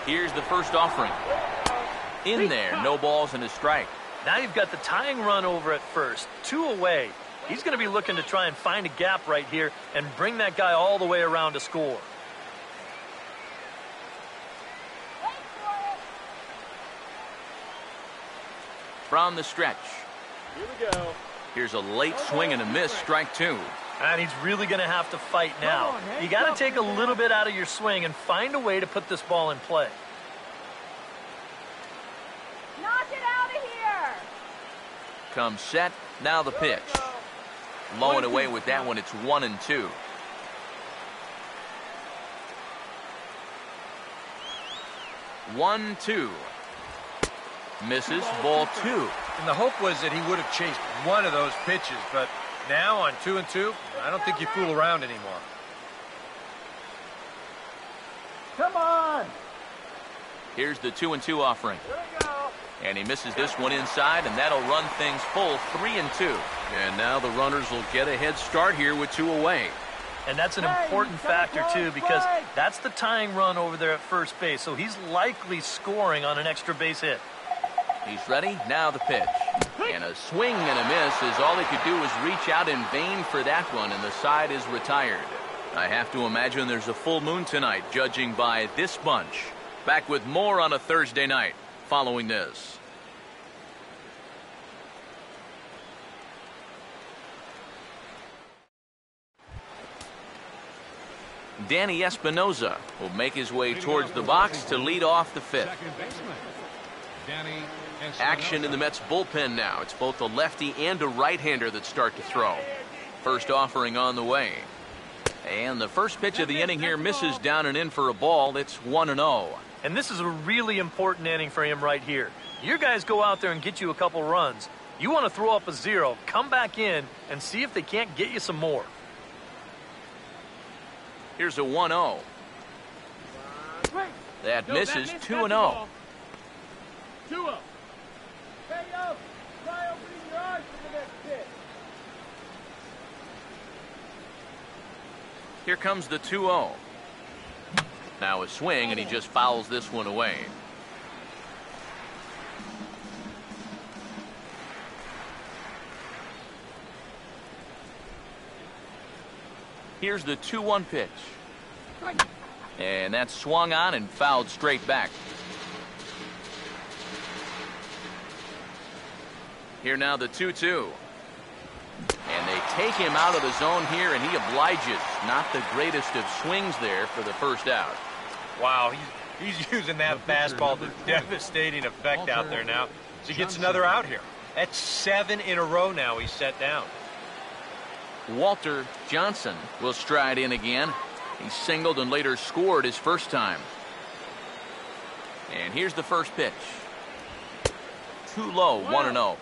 A: Here's the first offering. In there, no balls and a strike.
B: Now you've got the tying run over at first, 2 away. He's going to be looking to try and find a gap right here and bring that guy all the way around to score.
A: From the stretch.
E: Here we go.
A: Here's a late swing and a miss, strike 2.
B: And he's really going to have to fight now. You got to take a little bit out of your swing and find a way to put this ball in play.
F: Knock it out of here.
A: Comes set, now the pitch. Low and away with that one, it's 1-2. One, two. Misses, ball 2.
D: And the hope was that he would have chased one of those pitches, but now on 2-2, I don't think you fool around anymore.
E: Come on.
A: Here's the 2-2 offering.
E: Here we go.
A: And he misses this one inside, and that'll run things full 3-2. And now the runners will get a head start here with 2 away.
B: And that's an important factor, too, because that's the tying run over there at first base. So he's likely scoring on an extra base hit.
A: He's ready, now the pitch. And a swing and a miss as all he could do was reach out in vain for that one, and the side is retired. I have to imagine there's a full moon tonight, judging by this bunch. Back with more on a Thursday night following this. Danny Espinoza will make his way towards the box to lead off the 5th.
C: Second baseman, Danny Espinoza.
A: Action in the Mets bullpen now. It's both a lefty and a right-hander that start to throw. First offering on the way. And the first pitch of the inning here misses down and in for a ball. It's 1-0.
B: And this is a really important inning for him right here. Your guys go out there and get you a couple runs. You want to throw up a 0, come back in, and see if they can't get you some more.
A: Here's a 1-0. That misses, 2-0.
E: 2-0. Hey, yo, try opening your eyes for the next pitch.
A: Here comes the 2-0. Now a swing, and he just fouls this one away. Here's the 2-1 pitch. And that's swung on and fouled straight back. Here now the 2-2. And they take him out of the zone here, and he obliges. Not the greatest of swings there for the first out.
D: Wow, he's using that fastball to devastating effect out there now. So he gets another out here. That's 7 in a row now he's set down.
A: Walter Johnson will stride in again. He singled and later scored his first time. And here's the first pitch. Too low, 1-0.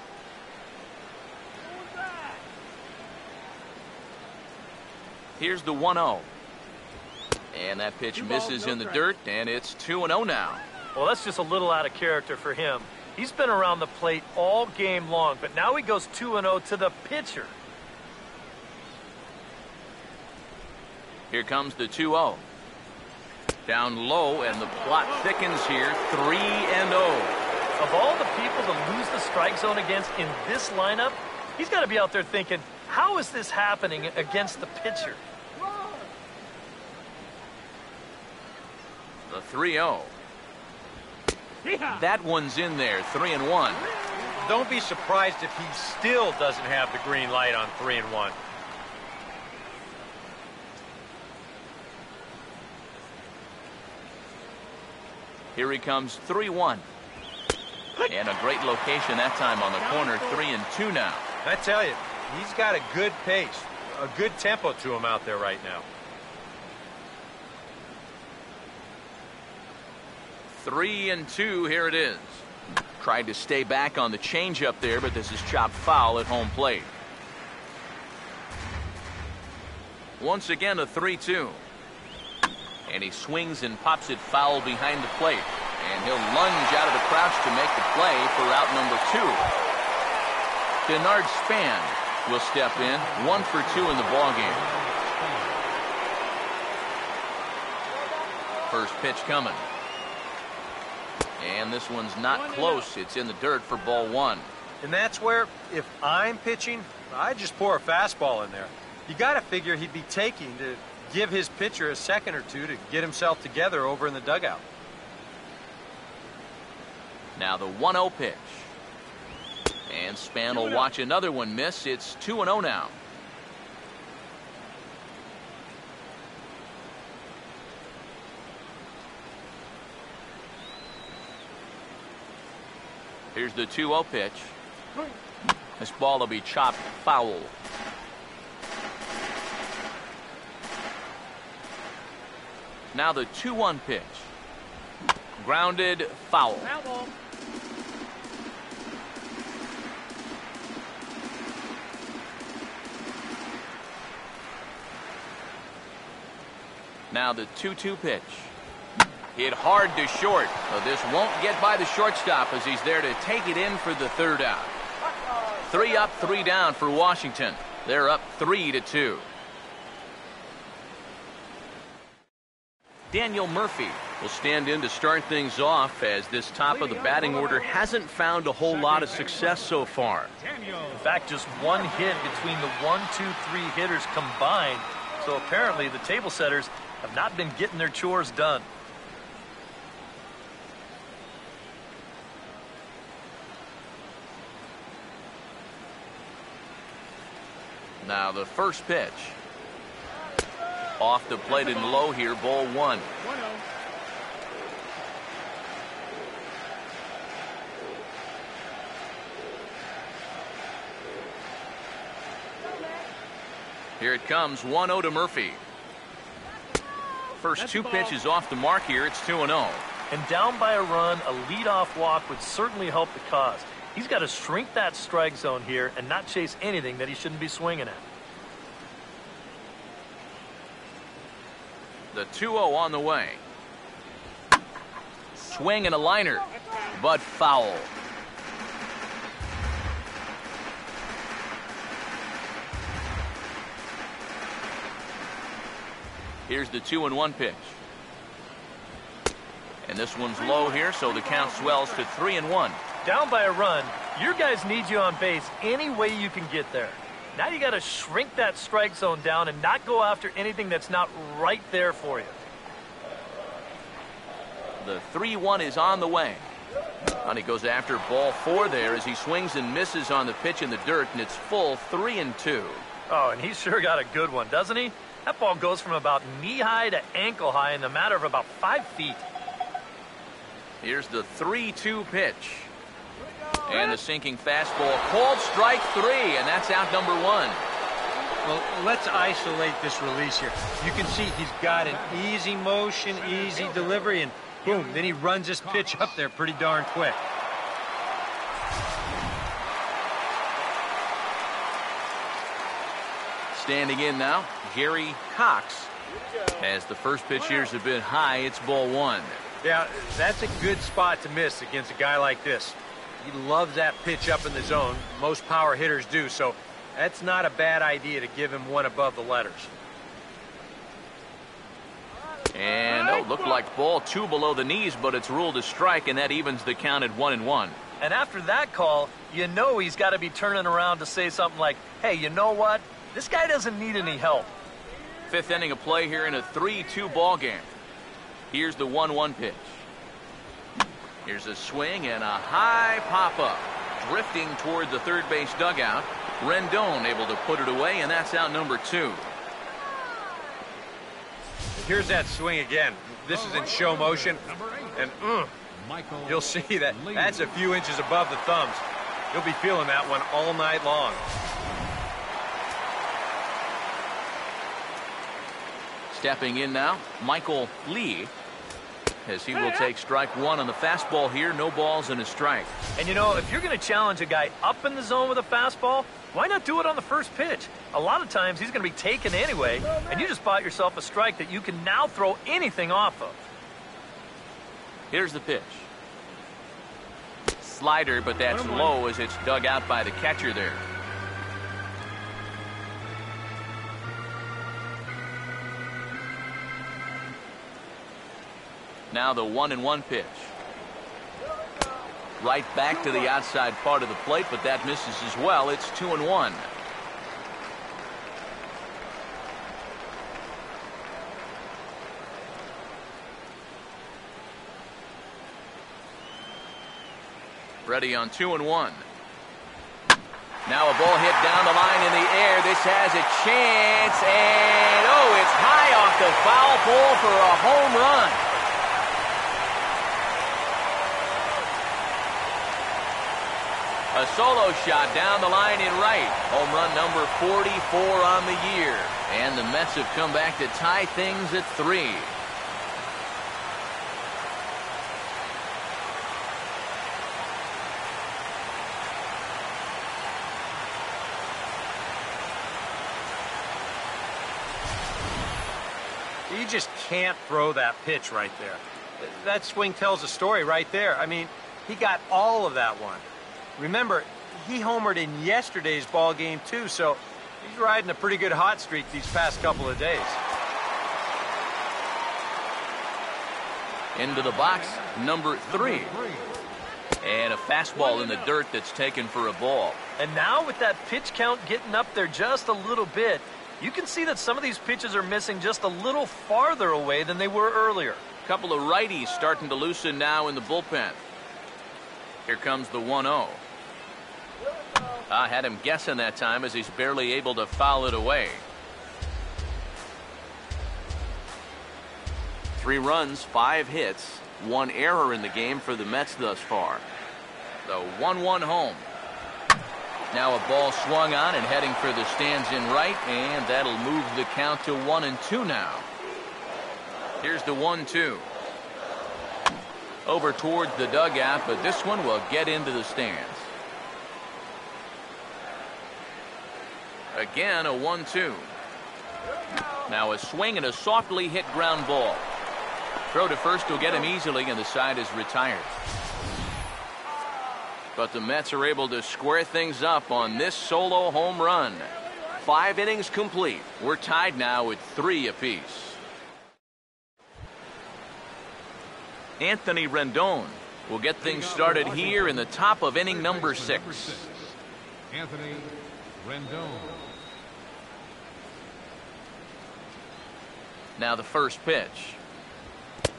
A: Here's the 1-0. And that pitch misses in the dirt, and it's 2-0 now.
B: Well, that's just a little out of character for him. He's been around the plate all game long, but now he goes 2-0 to the pitcher.
A: Here comes the 2-0. Down low, and the plot thickens here. 3-0.
B: Of all the people to lose the strike zone against in this lineup, he's got to be out there thinking, how is this happening against the pitcher?
A: The 3-0. That one's in there. 3-1.
D: Don't be surprised if he still doesn't have the green light on 3-1.
A: Here he comes. 3-1. And a great location that time on the corner. 3-2 now.
D: I tell you, he's got a good pace, a good tempo to him out there right now.
A: 3-2. Here it is. Tried to stay back on the changeup there, but this is chopped foul at home plate. Once again, a 3-2. And he swings and pops it foul behind the plate. And he'll lunge out of the crouch to make the play for out number 2. Denard Span will step in. 1 for 2 in the ballgame. First pitch coming. And this one's not close. It's in the dirt for ball 1.
D: And that's where, if I'm pitching, I just pour a fastball in there. You got to figure he'd be taking to give his pitcher a second or two to get himself together over in the dugout.
A: Now the 1-0 pitch. And Span will watch another one miss. It's 2-0 now. Here's the 2-0 pitch. This ball will be chopped foul. Now the 2-1 pitch. Grounded foul. Now the 2-2 pitch. Hit hard to short. So this won't get by the shortstop as he's there to take it in for the third out. 3 up, 3 down for Washington. They're up 3-2. Daniel Murphy will stand in to start things off as this top of the batting order hasn't found a whole lot of success so far.
B: In fact, just one hit between the 1, 2, 3 hitters combined. So apparently the table setters have not been getting their chores done.
A: Now the first pitch. Off the plate and low here, ball 1. Here it comes, 1-0 to Murphy. First 2 pitches off the mark here. It's 2-0.
B: And down by a run, a leadoff walk would certainly help the cause. He's got to shrink that strike zone here and not chase anything that he shouldn't be swinging at.
A: The 2-0 on the way. Swing and a liner, but foul. Here's the 2-1 pitch. And this one's low here, so the count swells to 3-1.
B: Down by a run, your guys need you on base any way you can get there. Now you got to shrink that strike zone down and not go after anything that's not right there for you.
A: The 3-1 is on the way. And he goes after ball 4 there as he swings and misses on the pitch in the dirt, and it's full 3-2.
B: Oh, and he's sure got a good one, doesn't he? That ball goes from about knee-high to ankle-high in the matter of about 5 feet.
A: Here's the 3-2 pitch. And the sinking fastball called strike 3, and that's out number 1.
D: Well, let's isolate this release here. You can see he's got an easy motion, easy delivery, and boom, then he runs this pitch up there pretty darn quick.
A: Standing in now, Gary Cox. As the first pitch here's a bit high, it's ball 1.
D: Yeah, that's a good spot to miss against a guy like this. He loves that pitch up in the zone. Most power hitters do, so that's not a bad idea to give him one above the letters.
A: And, looked like ball 2 below the knees, but it's ruled a strike, and that evens the count at 1-1.
B: And after that call, you know he's got to be turning around to say something like, hey, you know what? This guy doesn't need any help.
A: 5th inning of play here in a 3-2 ball game. Here's the 1-1 pitch. Here's a swing and a high pop-up. Drifting toward the third base dugout. Rendon able to put it away, and that's out number 2.
D: Here's that swing again. This is in show motion, and you'll see that that's a few inches above the thumbs. You'll be feeling that one all night long.
A: Stepping in now, Michael Lee, as he will take strike 1 on the fastball here. No balls and a strike.
B: And you know, if you're going to challenge a guy up in the zone with a fastball, why not do it on the first pitch? A lot of times he's going to be taken anyway, and you just bought yourself a strike that you can now throw anything off of.
A: Here's the pitch. Slider, but that's low as it's dug out by the catcher there. Now the 1-1 pitch. Right back to the outside part of the plate, but that misses as well. It's 2-1. Ready on 2-1. Now a ball hit down the line in the air. This has a chance, and it's high off the foul pole for a home run. A solo shot down the line in right. Home run number 44 on the year. And the Mets have come back to tie things at 3.
D: You just can't throw that pitch right there. That swing tells a story right there. I mean, he got all of that one. Remember, he homered in yesterday's ball game too, so he's riding a pretty good hot streak these past couple of days.
A: Into the box, number 3. And a fastball in the dirt that's taken for a ball.
B: And now with that pitch count getting up there just a little bit, you can see that some of these pitches are missing just a little farther away than they were earlier.
A: A couple of righties starting to loosen now in the bullpen. Here comes the 1-0. I had him guessing that time as he's barely able to foul it away. 3 runs, 5 hits, 1 error in the game for the Mets thus far. The 1-1 home. Now a ball swung on and heading for the stands in right, and that'll move the count to 1-2 now. Here's the 1-2. Over towards the dugout, but this one will get into the stands. Again, a 1-2. Now a swing and a softly hit ground ball. Throw to first will get him easily, and the side is retired. But the Mets are able to square things up on this solo home run. 5 innings complete. We're tied now at 3 apiece. Anthony Rendon will get things started here in the top of inning number 6.
C: Anthony Rendon.
A: Now the first pitch.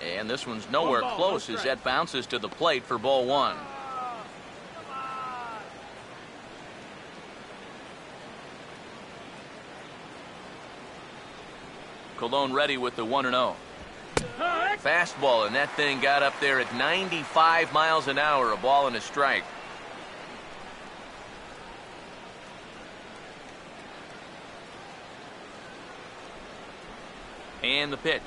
A: And this one's nowhere close as that bounces to the plate for ball 1. Colon ready with the 1-0. Fastball, and that thing got up there at 95 miles an hour, a ball and a strike. And the pitch.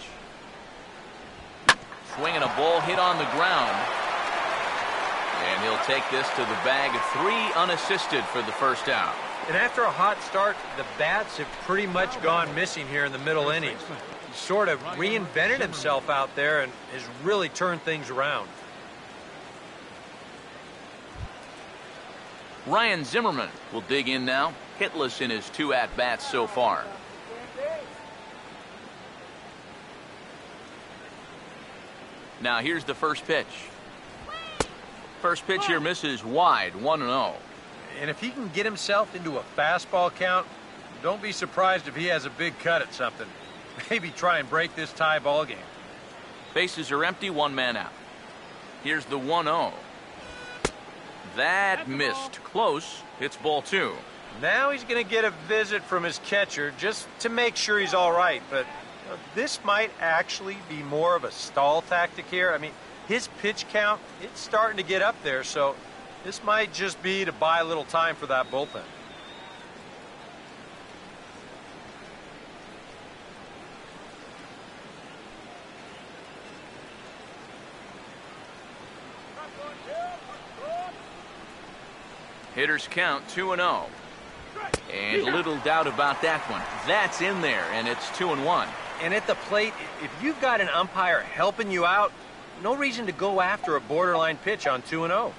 A: Swinging a ball hit on the ground. And he'll take this to the bag of 3 unassisted for the first out.
D: And after a hot start, the bats have pretty much gone missing here in the middle innings. He sort of reinvented himself out there and has really turned things around.
A: Ryan Zimmerman will dig in now, hitless in his 2 at-bats so far. Now here's the first pitch. First pitch here misses wide, 1-0.
D: And if he can get himself into a fastball count, don't be surprised if he has a big cut at something. Maybe try and break this tie ball game.
A: Bases are empty, one man out. Here's the 1-0. That missed. Close. It's ball 2.
D: Now he's going to get a visit from his catcher just to make sure he's all right. But this might actually be more of a stall tactic here. I mean, his pitch count, it's starting to get up there, so this might just be to buy a little time for that bullpen.
A: Hitters count 2-0. And little doubt about that one. That's in there, and it's 2-1.
D: And at the plate, if you've got an umpire helping you out, no reason to go after a borderline pitch on 2-0.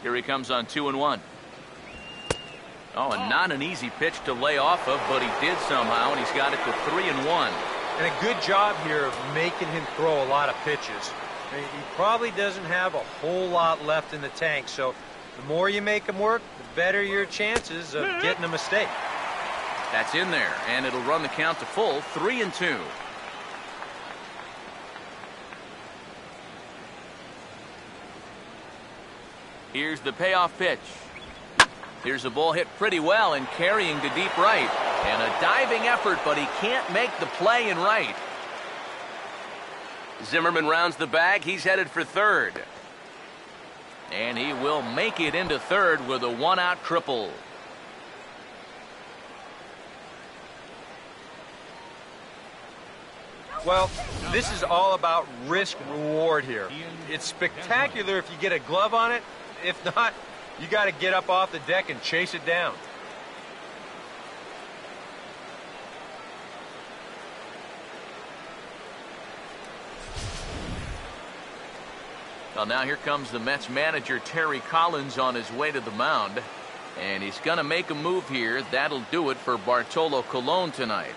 A: Here he comes on 2-1. Oh, and not an easy pitch to lay off of, but he did somehow, and he's got it to 3-1.
D: And a good job here of making him throw a lot of pitches. He probably doesn't have a whole lot left in the tank, so the more you make him work, the better your chances of getting a mistake.
A: That's in there, and it'll run the count to full, 3-2. Here's the payoff pitch. Here's a ball hit pretty well and carrying to deep right. And a diving effort, but he can't make the play in right. Zimmerman rounds the bag. He's headed for third. And he will make it into third with a one-out triple.
D: Well, this is all about risk-reward here. It's spectacular if you get a glove on it. If not, you got to get up off the deck and chase it down.
A: Well, now here comes the Mets manager, Terry Collins, on his way to the mound. And he's going to make a move here. That'll do it for Bartolo Colon tonight.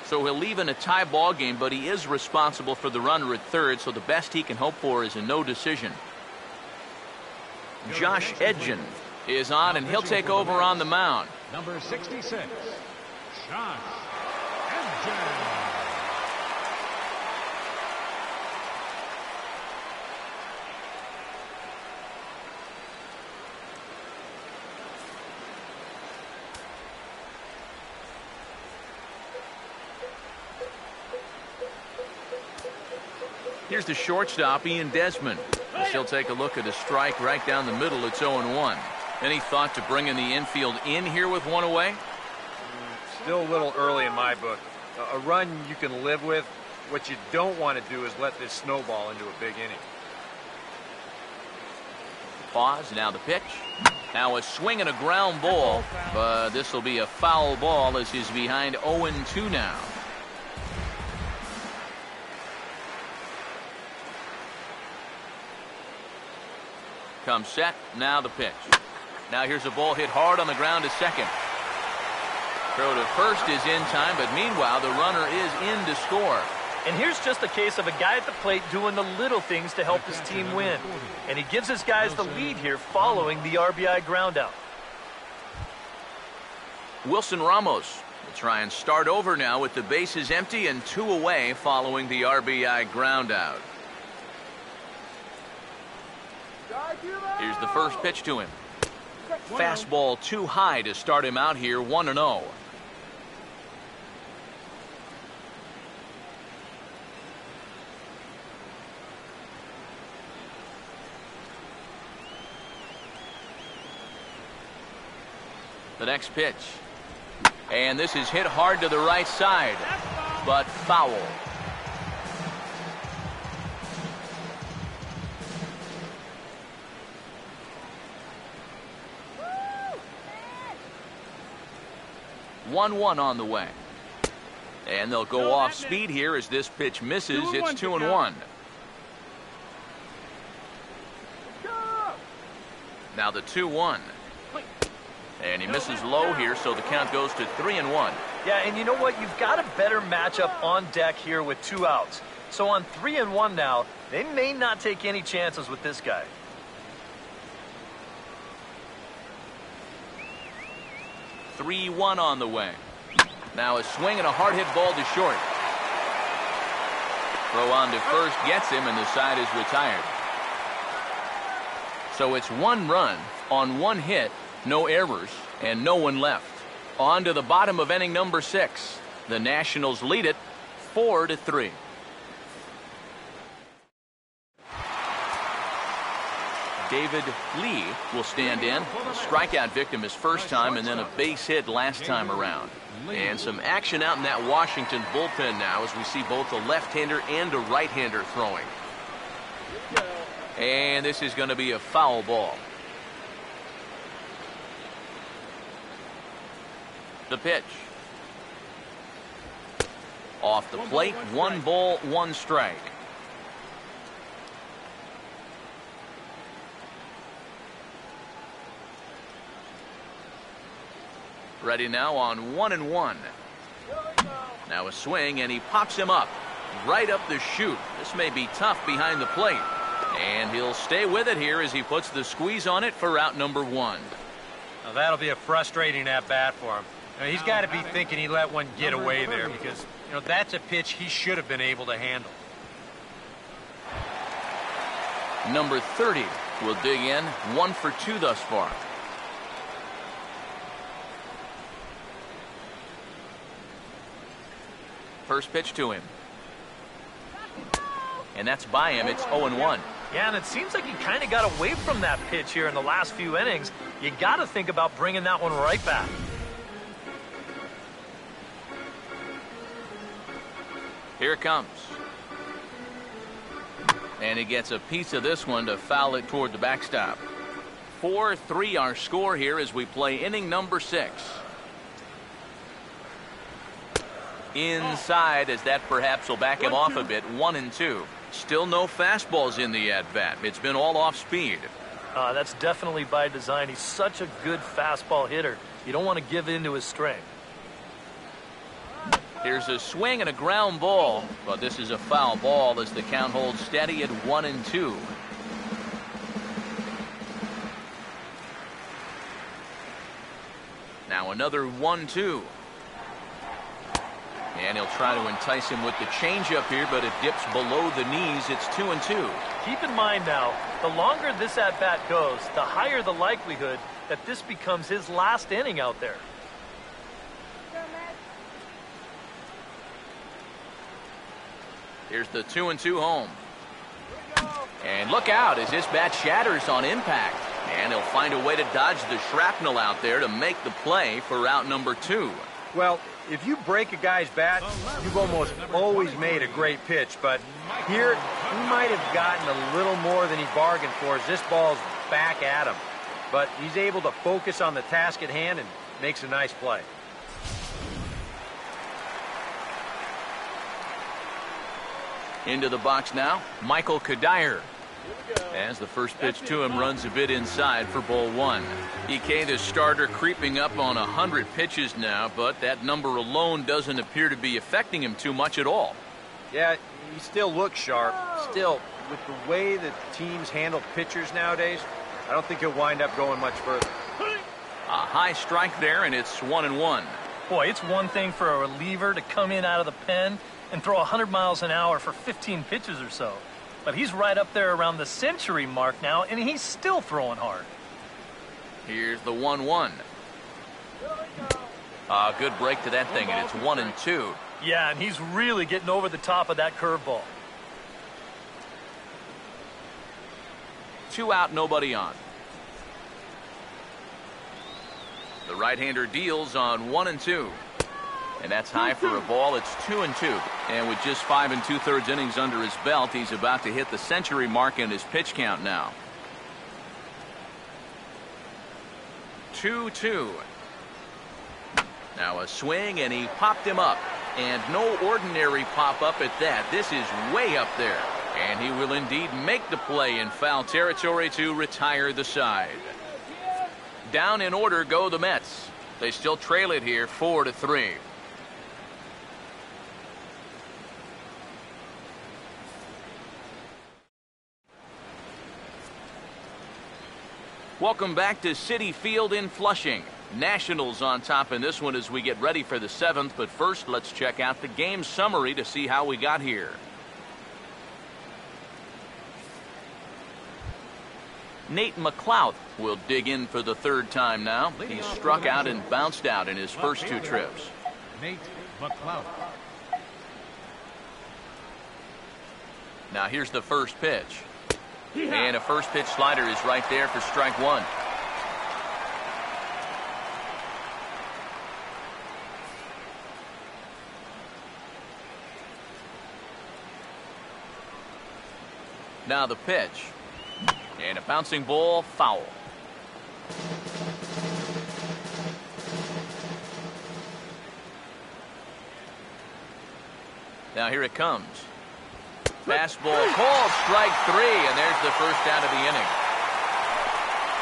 A: So he'll leave in a tie ball game, but he is responsible for the runner at third, so the best he can hope for is a no decision. Josh Edgen is on, and he'll take over on the mound.
C: Number 66, Josh Edgen.
A: Here's the shortstop, Ian Desmond. As he'll take a look at a strike right down the middle. It's 0-1. Any thought to bringing the infield in here with one away?
D: Still a little early in my book. A run you can live with. What you don't want to do is let this snowball into a big inning.
A: Pause, now the pitch. Now a swing and a ground ball, but this will be a foul ball as he's behind 0-2 now. Comes set, now the pitch. Now here's a ball hit hard on the ground to second. Throw to first is in time, but meanwhile the runner is in to score.
B: And here's just a case of a guy at the plate doing the little things to help his team win. And he gives his guys the lead here following the RBI groundout.
A: Wilson Ramos will try and start over now with the bases empty and 2 away following the RBI groundout. Here's the first pitch to him. Fastball too high to start him out here, 1-0. The next pitch. And this is hit hard to the right side, but foul. One on the way. And they'll go off speed here as this pitch misses. It's 2-1. Now the 2-1. And he misses low here, so the count goes to 3-1.
B: Yeah, and you know what? You've got a better matchup on deck here with 2 outs. So on 3-1 now, they may not take any chances with this guy.
A: (3-1) on the way. Now a swing and a hard hit ball to short. Throw on to first gets him, and the side is retired. So it's 1 run on 1 hit, no errors, and no one left. On to the bottom of inning number 6. The Nationals lead it 4-3. David Lee will stand in. A strikeout victim his first time, and then a base hit last time around. And some action out in that Washington bullpen now as we see both a left-hander and a right-hander throwing. And this is going to be a foul ball. The pitch. Off the plate, 1 ball, 1 strike. Ready now on 1-1. Now a swing, and he pops him up. Right up the chute. This may be tough behind the plate. And he'll stay with it here as he puts the squeeze on it for out number 1.
D: Now that'll be a frustrating at-bat for him. Now, he's got to be thinking he let one get away there because, that's a pitch he should have been able to handle.
A: Number 30 will dig in. 1 for 2 thus far. First pitch to him. And that's by him. It's 0-1.
B: Yeah, and it seems like he kind of got away from that pitch here in the last few innings. You got to think about bringing that one right back.
A: Here it comes. And he gets a piece of this one to foul it toward the backstop. 4-3 our score here as we play inning number 6. Inside, as that perhaps will back him off a bit. 1-2. Still no fastballs in the at-bat. It's been all off speed.
B: That's definitely by design. He's such a good fastball hitter. You don't want to give in to his strength.
A: Here's a swing and a ground ball, but this is a foul ball as the count holds steady at 1-2. Now another 1-2. And he'll try to entice him with the changeup here, but it dips below the knees. It's 2-2.
B: Keep in mind now, the longer this at-bat goes, the higher the likelihood that this becomes his last inning out there.
A: Here's the 2-2 home. And look out as this bat shatters on impact. And he'll find a way to dodge the shrapnel out there to make the play for out number 2.
D: Well, if you break a guy's bat, you've almost always made a great pitch. But here, he might have gotten a little more than he bargained for as this ball's back at him. But he's able to focus on the task at hand and makes a nice play.
A: Into the box now, Michael Kadire. As the first pitch to him runs a bit inside for ball 1. EK, the starter, creeping up on 100 pitches now, but that number alone doesn't appear to be affecting him too much at all.
D: Yeah, he still looks sharp. Still, with the way that teams handle pitchers nowadays, I don't think he'll wind up going much further.
A: A high strike there, and it's 1-1.
B: Boy, it's one thing for a reliever to come in out of the pen and throw 100 miles an hour for 15 pitches or so. But he's right up there around the century mark now, and he's still throwing hard.
A: Here's the 1-1. Good break to that thing, and it's 1-2.
B: Yeah, and he's really getting over the top of that curveball.
A: 2 out, nobody on. The right-hander deals on 1-2. And that's high for a ball. It's 2-2. And with just 5 2/3 innings under his belt, he's about to hit the century mark in his pitch count now. 2-2. Now a swing, and he popped him up. And no ordinary pop-up at that. This is way up there. And he will indeed make the play in foul territory to retire the side. Down in order go the Mets. They still trail it here 4-3. Welcome back to Citi Field in Flushing. Nationals on top in this one as we get ready for the 7th, but first let's check out the game summary to see how we got here. Nate McLeod will dig in for the 3rd time now. He's struck out and bounced out in his first 2 trips.
C: Nate McLeod.
A: Now here's the first pitch. And a first pitch slider is right there for strike 1. Now the pitch. And a bouncing ball, foul. Now here it comes. Fastball called, strike 3, and there's the first out of the inning.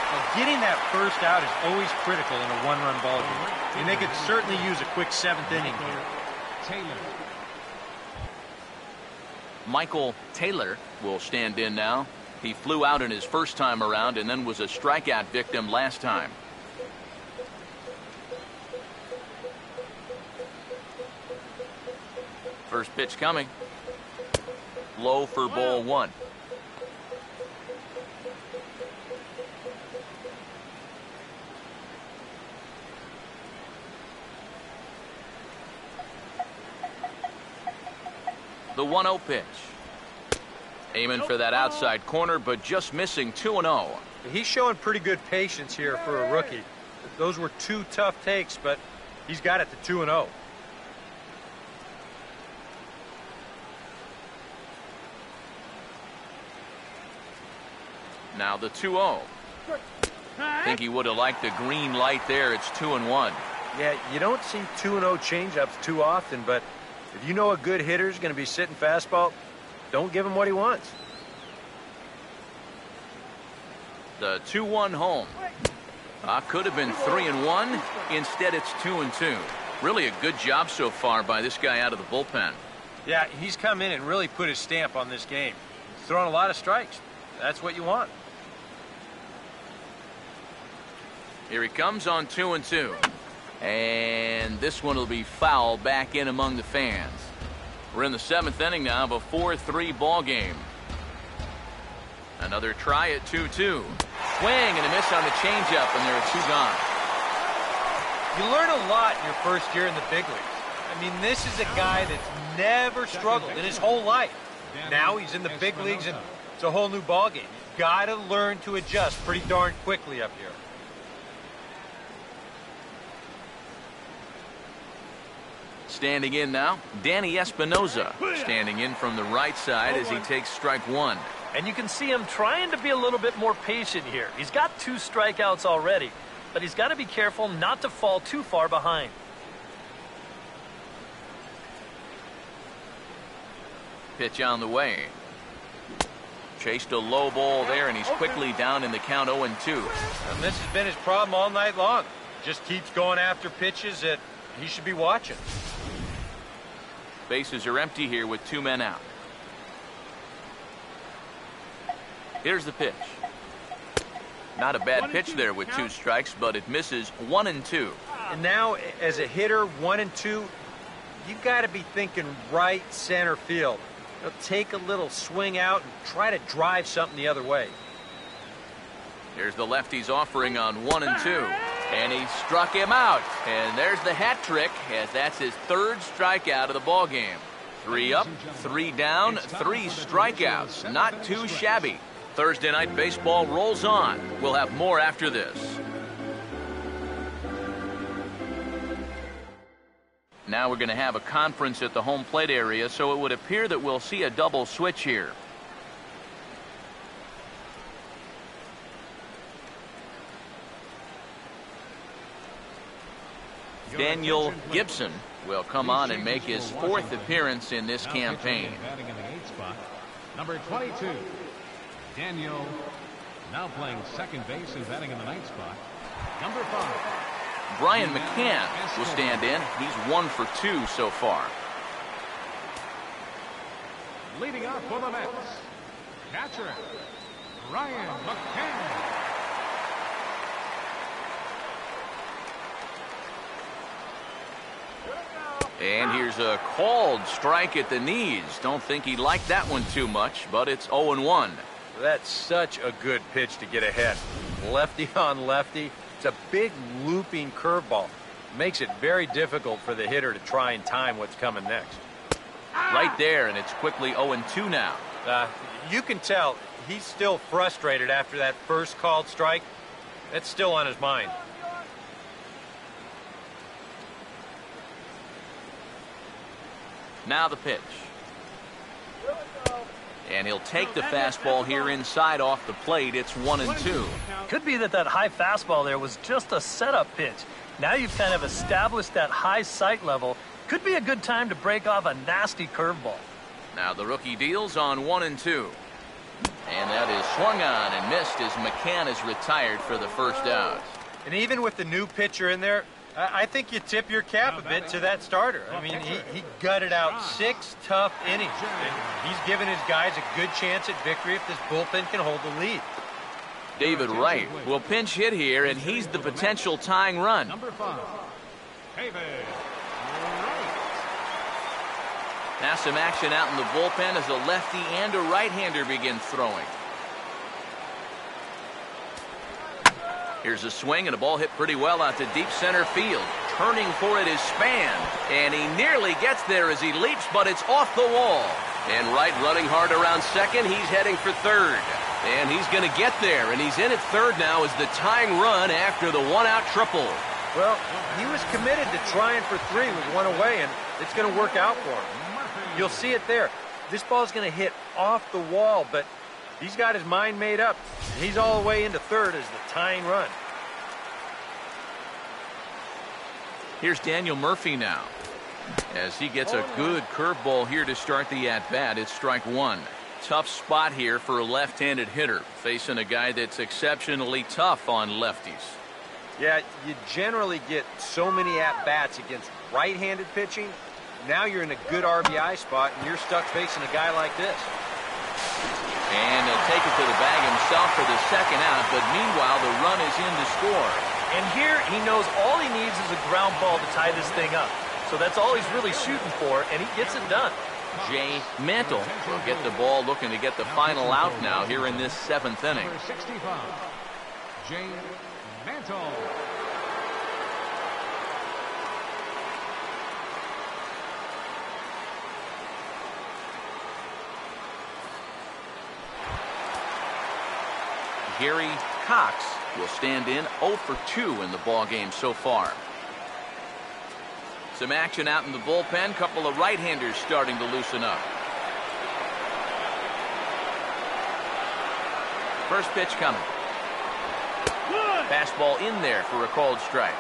D: Well, getting that first out is always critical in a 1-run ball game. And they could certainly use a quick 7th inning here.
C: Taylor.
A: Michael Taylor will stand in now. He flew out in his first time around and then was a strikeout victim last time. First pitch coming. Low for ball 1. The 1-0 pitch. Aiming for that outside corner, but just missing 2-0.
D: He's showing pretty good patience here for a rookie. Those were 2 tough takes, but he's got it to 2-0.
A: Now the 2-0. Think he would have liked the green light there. It's 2-1.
D: Yeah, you don't see 2-0 changeups too often, but if you know a good hitter's going to be sitting fastball, don't give him what he wants.
A: The 2-1 home. Could have been 3-1. Instead, it's 2-2. Really a good job so far by this guy out of the bullpen.
D: Yeah, he's come in and really put his stamp on this game. He's throwing a lot of strikes. That's what you want.
A: Here he comes on 2-2. And this one will be foul back in among the fans. We're in the 7th inning now of a 4-3 ball game. Another try at 2-2. Swing and a miss on the changeup, and there are 2 gone.
D: You learn a lot in your first year in the big leagues. I mean, this is a guy that's never struggled in his whole life. Now he's in the big leagues, and it's a whole new ball game. You've got to learn to adjust pretty darn quickly up here.
A: Standing in now, Danny Espinosa. Standing in from the right side as he takes strike 1.
B: And you can see him trying to be a little bit more patient here. He's got 2 strikeouts already, but he's got to be careful not to fall too far behind.
A: Pitch on the way. Chased a low ball there, and he's quickly down in the count 0-2.
D: And this has been his problem all night long. Just keeps going after pitches that he should be watching.
A: Bases are empty here with 2 men out. Here's the pitch. Not a bad pitch there with 2 strikes, but it misses 1-2.
D: And now, as a hitter, 1-2, you've got to be thinking right center field. Take a little swing out and try to drive something the other way.
A: Here's the lefty's offering on 1-2. And he struck him out. And there's the hat trick, as that's his 3rd strikeout of the ball game. 3 up, 3 down, 3 strikeouts. Not too shabby. Thursday Night Baseball rolls on. We'll have more after this. Now we're going to have a conference at the home plate area, so it would appear that we'll see a double switch here. Daniel Gibson will come on and make his 4th appearance in this campaign.
C: Batting in the 8th spot. Number 22, Daniel, now playing second base and batting in the 9th spot. Number 5.
A: Brian McCann will stand in. He's 1 for 2 so far.
C: Leading off for the Mets, catcher, Brian McCann.
A: And here's a called strike at the knees. Don't think he liked that one too much, but it's 0-1.
D: That's such a good pitch to get ahead. Lefty on lefty. It's a big looping curveball. Makes it very difficult for the hitter to try and time what's coming next.
A: Right there, and it's quickly 0-2 now.
D: You can tell he's still frustrated after that first called strike. That's still on his mind.
A: Now the pitch. And he'll take the fastball here inside off the plate. It's 1-2.
B: Could be that high fastball there was just a setup pitch. Now you've kind of established that high sight level. Could be a good time to break off a nasty curveball.
A: Now the rookie deals on 1-2. And that is swung on and missed as McCann is retired for the first out.
D: And even with the new pitcher in there, I think you tip your cap a bit to that starter. I mean, he gutted out 6 tough innings. And he's given his guys a good chance at victory if this bullpen can hold the lead.
A: David Wright will pinch hit here, and he's the potential tying run.
C: Number 5, David Wright.
A: Now some action out in the bullpen as a lefty and a right-hander begin throwing. Here's a swing and a ball hit pretty well out to deep center field. Turning for it is Span, and he nearly gets there as he leaps, but it's off the wall. And Wright running hard around second. He's heading for third. And he's going to get there, and he's in at third now as the tying run after the one-out triple.
D: Well, he was committed to trying for 3 with 1 away, and it's going to work out for him. You'll see it there. This ball's going to hit off the wall, but he's got his mind made up. And he's all the way into third as the tying run.
A: Here's Daniel Murphy now as he gets a good curveball here to start the at-bat. It's strike 1. Tough spot here for a left-handed hitter, facing a guy that's exceptionally tough on lefties.
D: Yeah, you generally get so many at-bats against right-handed pitching. Now you're in a good RBI spot, and you're stuck facing a guy like this.
A: And he'll take it to the bag himself for the second out, but meanwhile, the run is in to score.
B: And here, he knows all he needs is a ground ball to tie this thing up. So that's all he's really shooting for, and he gets it done.
A: Jay Mantle will get the ball, looking to get the final out now here in this 7th inning.
C: Number 65, Jay Mantle.
A: Gary Cox will stand in 0 for 2 in the ball game so far. Some action out in the bullpen. Couple of right-handers starting to loosen up. First pitch coming. Fastball in there for a called strike.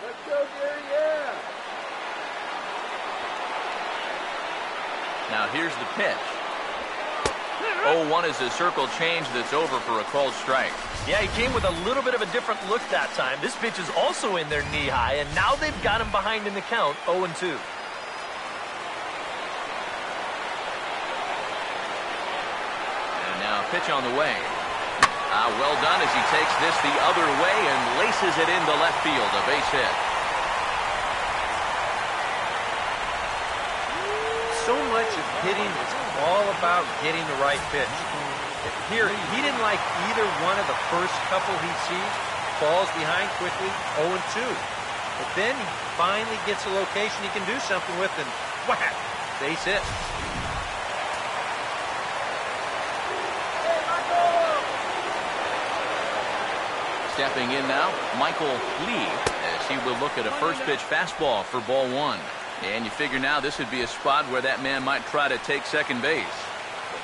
E: Let's go, Gary, yeah.
A: Now here's the pitch. 0-1 is a circle change that's over for a called strike.
B: Yeah, he came with a little bit of a different look that time. This pitch is also in there knee-high, and now they've got him behind in the count, 0-2.
A: And now pitch on the way. Well done as he takes this the other way and laces it into left field, a base hit.
D: So much of hitting is all about getting the right pitch. Here, he didn't like either one of the first couple he sees. Falls behind quickly, 0-2. But then he finally gets a location he can do something with, and whack, base hit.
A: Stepping in now, Michael Lee, as he will look at a first pitch fastball for ball 1. And you figure now this would be a spot where that man might try to take second base.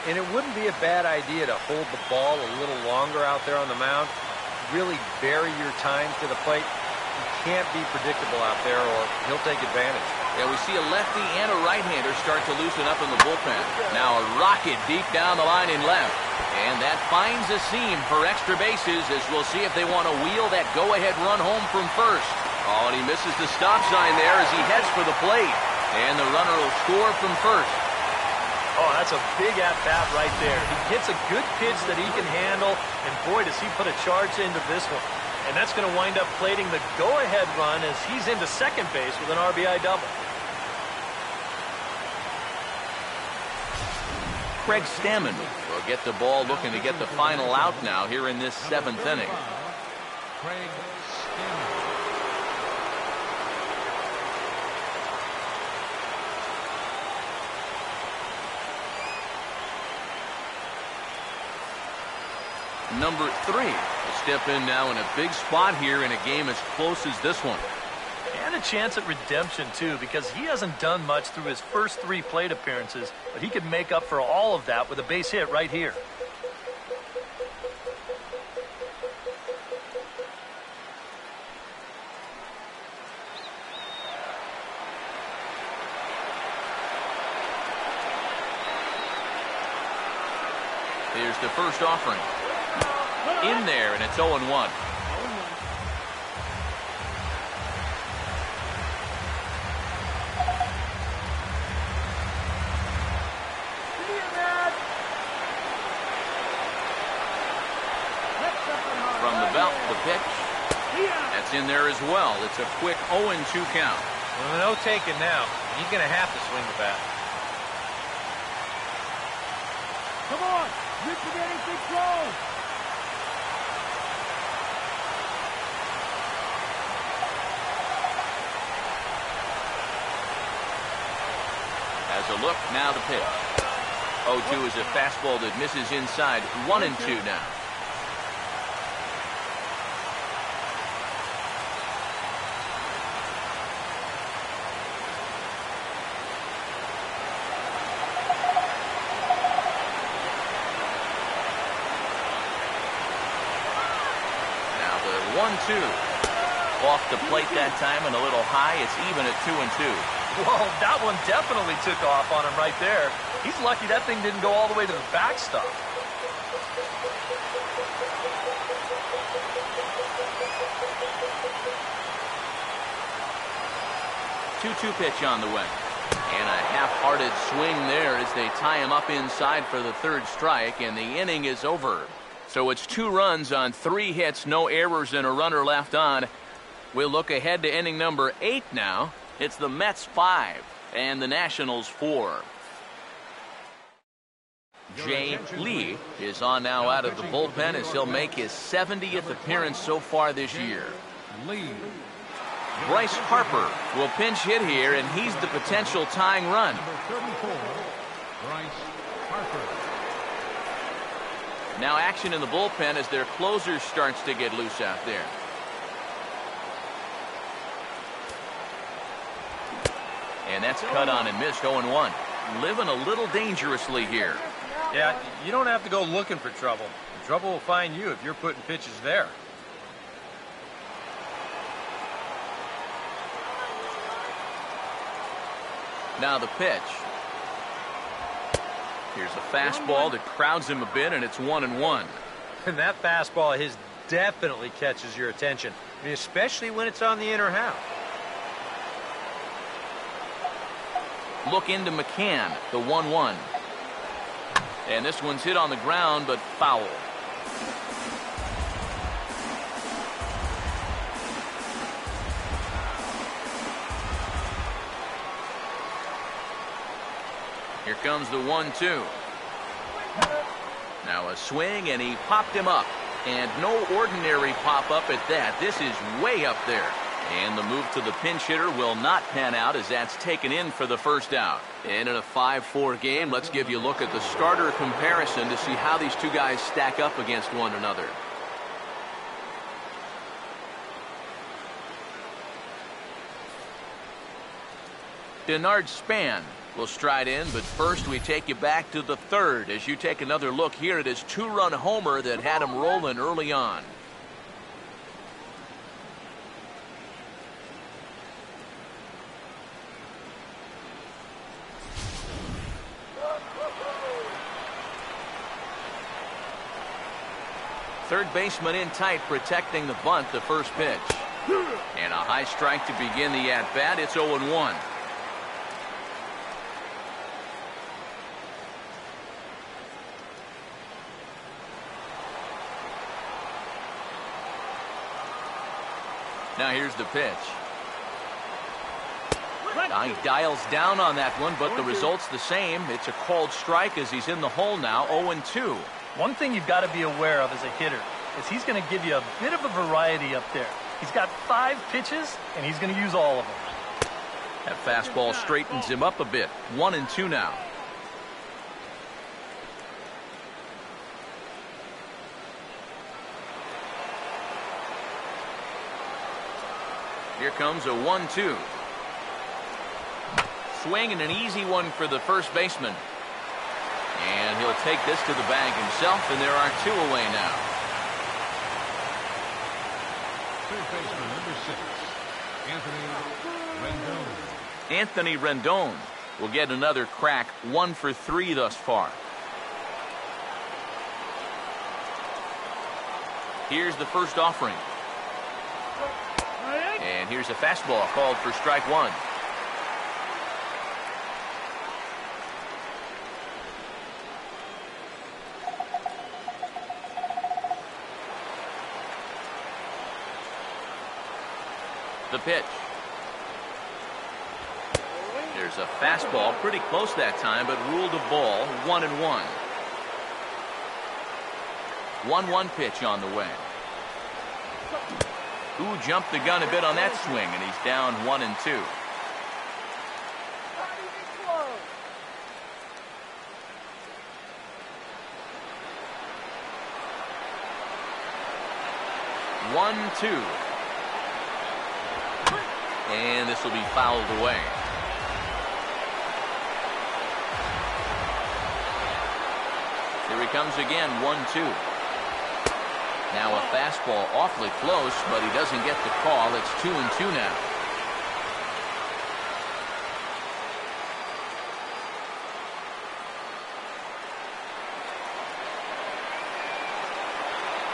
D: And it wouldn't be a bad idea to hold the ball a little longer out there on the mound. Really vary your time to the plate. You can't be predictable out there or he'll take advantage.
A: Yeah, we see a lefty and a right-hander start to loosen up in the bullpen. Now a rocket deep down the line in left. And that finds a seam for extra bases as we'll see if they want to wheel that go-ahead run home from first. Oh, and he misses the stop sign there as he heads for the plate. And the runner will score from first.
B: Oh, that's a big at-bat right there. He gets a good pitch that he can handle, and boy, does he put a charge into this one. And that's going to wind up plating the go-ahead run as he's into second base with an RBI double.
A: Craig Stammen will get the ball looking to get the final out now here in this 7th inning.
C: Craig Stammen.
A: Number 3 will step in now in a big spot here in a game as close as this one.
B: And a chance at redemption, too, because he hasn't done much through his first 3 plate appearances, but he could make up for all of that with a base hit right here.
A: Here's the first offering. In there, and it's 0-1. From the belt, the pitch. That's in there as well. It's a quick 0-2 count.
D: Well, no taking now. He's going to have to swing the bat.
E: Come on, you're getting control.
A: As a look, now the pitch. 0-2 is a fastball that misses inside. 1-2 now. Now the 1-2. Off the plate that time and a little high. It's even at 2-2.
B: Whoa, that one definitely took off on him right there. He's lucky that thing didn't go all the way to the backstop.
A: 2-2 pitch on the way. And a half-hearted swing there as they tie him up inside for the 3rd strike, and the inning is over. So it's 2 runs on 3 hits, no errors, and a runner left on. We'll look ahead to inning number 8 now. It's the Mets 5 and the Nationals 4. Jay Lee is on now out of the bullpen as he'll make his 70th appearance so far this year.
C: Lee.
A: Bryce Harper will pinch hit here, and he's the potential tying run.
C: Number 34, Bryce Harper.
A: Now action in the bullpen as their closer starts to get loose out there. And that's cut on and missed. 0-1. Living a little dangerously here.
D: Yeah, you don't have to go looking for trouble. The trouble will find you if you're putting pitches there.
A: Now the pitch. Here's a fastball that crowds him a bit, and it's 1-1.
D: And that fastball of his definitely catches your attention. I mean, especially when it's on the inner half.
A: Look into McCann, the 1-1. And this one's hit on the ground, but foul. Here comes the 1-2. Now a swing, and he popped him up. And no ordinary pop-up at that. This is way up there. And the move to the pinch hitter will not pan out as that's taken in for the first out. And in a 5-4 game, let's give you a look at the starter comparison to see how these two guys stack up against one another. Denard Span will stride in, but first we take you back to the 3rd as you take another look here at his 2-run homer that had him rolling early on. Third baseman in tight, protecting the bunt, the first pitch. And a high strike to begin the at-bat. It's 0-1. Now here's the pitch. He dials down on that one, but the result's the same. It's a called strike as he's in the hole now, 0-2.
B: One thing you've got to be aware of as a hitter is he's going to give you a bit of a variety up there. He's got 5 pitches, and he's going to use all of them.
A: That fastball straightens him up a bit. 1-2 now. Here comes a 1-2. Swing and an easy one for the first baseman. And he'll take this to the bag himself, and there are 2 away now.
C: Third baseman, number 6,
A: Anthony Rendon will get another crack, 1 for 3 thus far. Here's the first offering. And here's a fastball called for strike 1. The pitch. There's a fastball pretty close that time, but ruled a ball. 1-1. 1-1 pitch on the way. Ooh, jumped the gun a bit on that swing, and he's down 1-2. And this will be fouled away. Here he comes again, 1-2. Now a fastball awfully close, but he doesn't get the call. It's 2-2 now.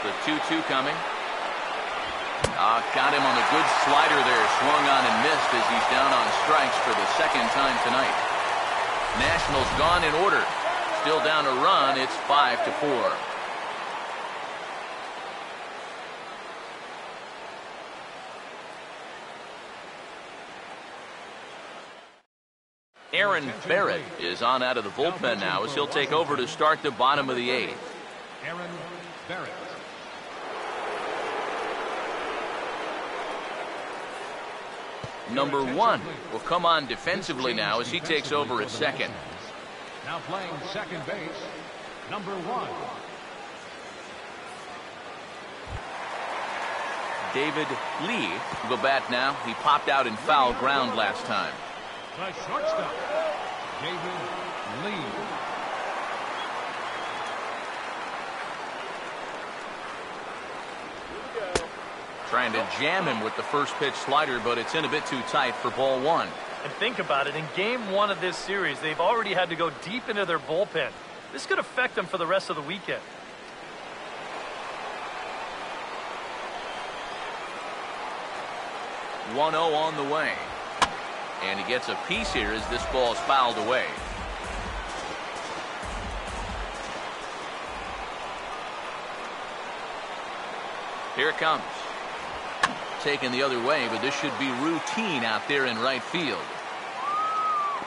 A: The 2-2 coming. Got him on a good slider there. Swung on and missed as he's down on strikes for the second time tonight. Nationals gone in order. Still down a run. It's 5-4. Aaron Barrett is on out of the bullpen now as he'll take over to start the bottom of the 8th.
C: Aaron Barrett.
A: Number 1 will come on defensively now as he takes over at second.
C: Now playing second base, number 1.
A: David Lee will bat now. He popped out in foul ground last time.
C: The shortstop, David Lee.
A: Trying to jam him with the first pitch slider, but it's in a bit too tight for ball 1.
B: And think about it. In game 1 of this series, they've already had to go deep into their bullpen. This could affect them for the rest of the weekend.
A: One 0 on the way. And he gets a piece here as this ball is fouled away. Here it comes. Taken the other way, but this should be routine out there in right field.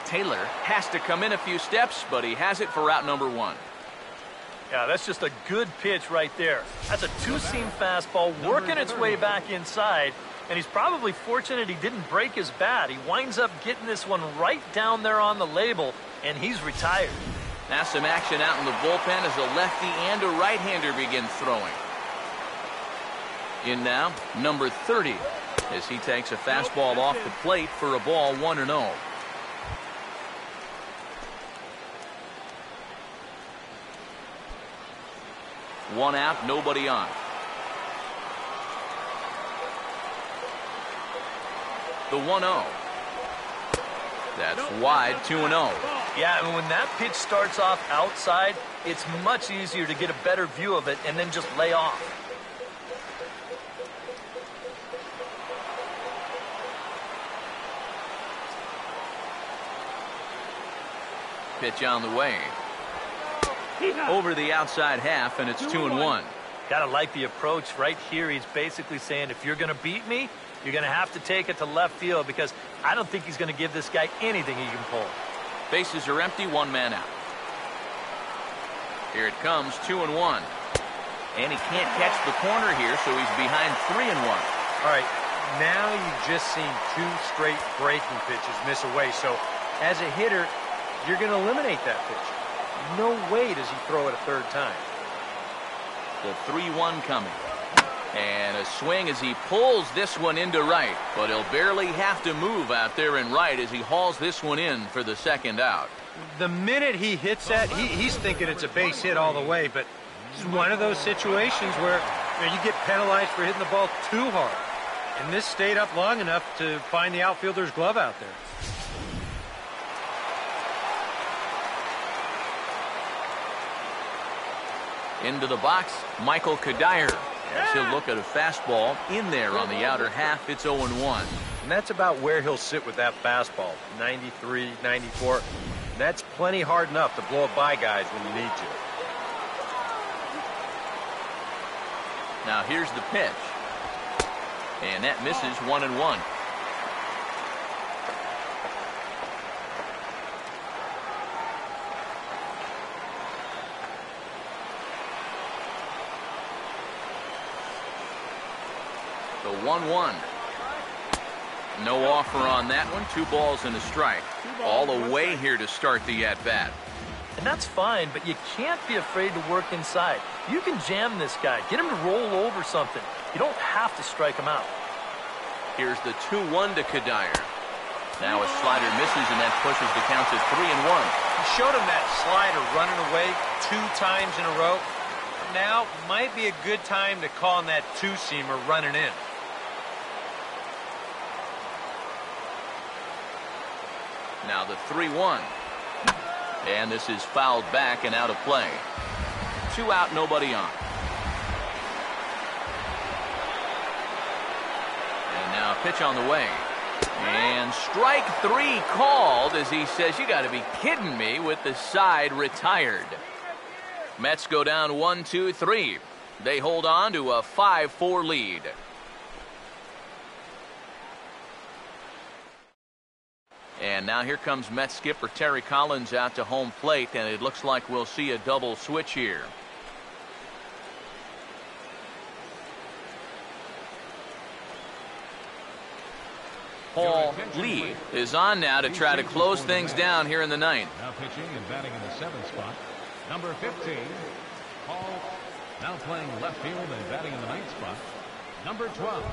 A: Taylor has to come in a few steps, but he has it for out number 1.
B: Yeah, that's just a good pitch right there. That's a two-seam fastball working its way back inside, and he's probably fortunate he didn't break his bat. He winds up getting this one right down there on the label, and he's retired.
A: Now some action out in the bullpen as a lefty and a right-hander begin throwing. In now, number 30, as he takes a fastball off the plate for a ball 1-0. One out, nobody on. The 1-0. That's wide, 2-0.
B: Yeah, and when that pitch starts off outside, it's much easier to get a better view of it and then just lay off.
A: Pitch on the way. Over the outside half, and it's 2-1.
B: Gotta like the approach right here. He's basically saying, if you're gonna beat me, You're going to have to take it to left field because I don't think he's going to give this guy anything he can pull.
A: Bases are empty, one man out. Here it comes, 2-1. And he can't catch the corner here, so he's behind 3-1.
D: All right, now you've just seen 2 straight breaking pitches miss away. So as a hitter, you're going to eliminate that pitch. No way does he throw it a third time.
A: The 3-1 coming. And a swing as he pulls this one into right. But he'll barely have to move out there in right as he hauls this one in for the second out.
D: The minute he hits that, he's thinking it's a base hit all the way, but it's one of those situations where you get penalized for hitting the ball too hard. And this stayed up long enough to find the outfielder's glove out there.
A: Into the box, Michael Cuddyer. As he'll look at a fastball in there on the outer half, it's 0-1.
D: And that's about where he'll sit with that fastball, 93, 94. That's plenty hard enough to blow it by guys when you need to.
A: Now here's the pitch. And that misses 1-1. The 1-1. No offer on that one. 2 balls and a strike. All away here to start the at-bat.
B: And that's fine, but you can't be afraid to work inside. You can jam this guy. Get him to roll over something. You don't have to strike him out.
A: Here's the 2-1 to Cuddyer. Now a slider misses, and that pushes the count to 3-1.
D: He showed him that slider running away 2 times in a row. Now might be a good time to call on that 2-seamer running in.
A: Now the 3-1. And this is fouled back and out of play. 2 out, nobody on. And now a pitch on the way. And strike 3 called as he says, you got to be kidding me, with the side retired. Mets go down 1-2-3. They hold on to a 5-4 lead. And now here comes Mets skipper Terry Collins out to home plate, and it looks like we'll see a double switch here. Paul Lee is on now to try to close things down here in the 9th.
C: Now pitching and batting in the 7th spot, number 15, Paul. Now playing left field and batting in the 9th spot, number 12.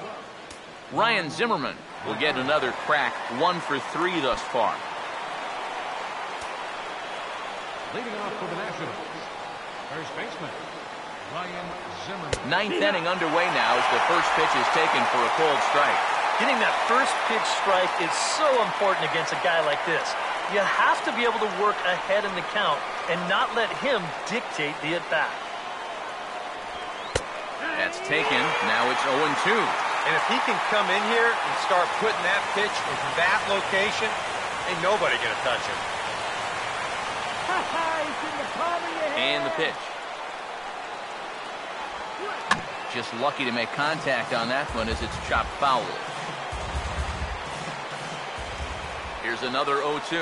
A: Ryan Zimmerman will get another crack, 1 for 3 thus far.
C: Leading off for the Nationals, first baseman, Ryan Zimmerman.
A: 9th inning underway now as the first pitch is taken for a cold strike.
B: Getting that first pitch strike is so important against a guy like this. You have to be able to work ahead in the count and not let him dictate the at-bat.
A: That's taken. Now it's 0-2.
D: And if he can come in here and start putting that pitch in that location, ain't nobody going to touch him.
A: And the pitch. Just lucky to make contact on that one as it's chopped foul. Here's another 0-2.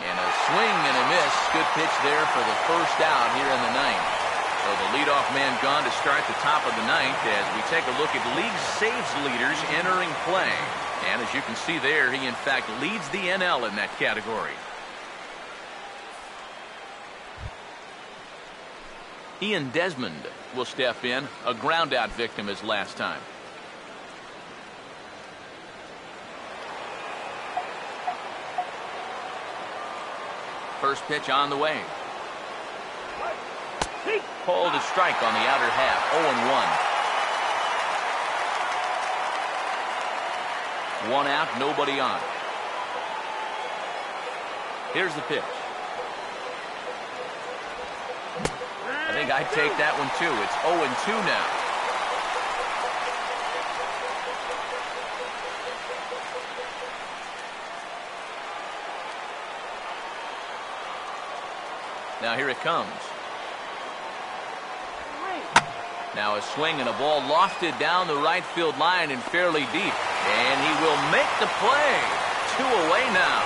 A: And a swing and a miss. Good pitch there for the first out here in the 9th. So the leadoff man gone to start the top of the 9th as we take a look at league saves leaders entering play. And as you can see there, he in fact leads the NL in that category. Ian Desmond will step in, a ground-out victim as last time. First pitch on the way. Called a strike on the outer half, 0-1. 1 out, nobody on. Here's the pitch. I think I'd take that one too. It's 0-2 now. Now here it comes. Now a swing and a ball lofted down the right field line and fairly deep. And he will make the play. 2 away now.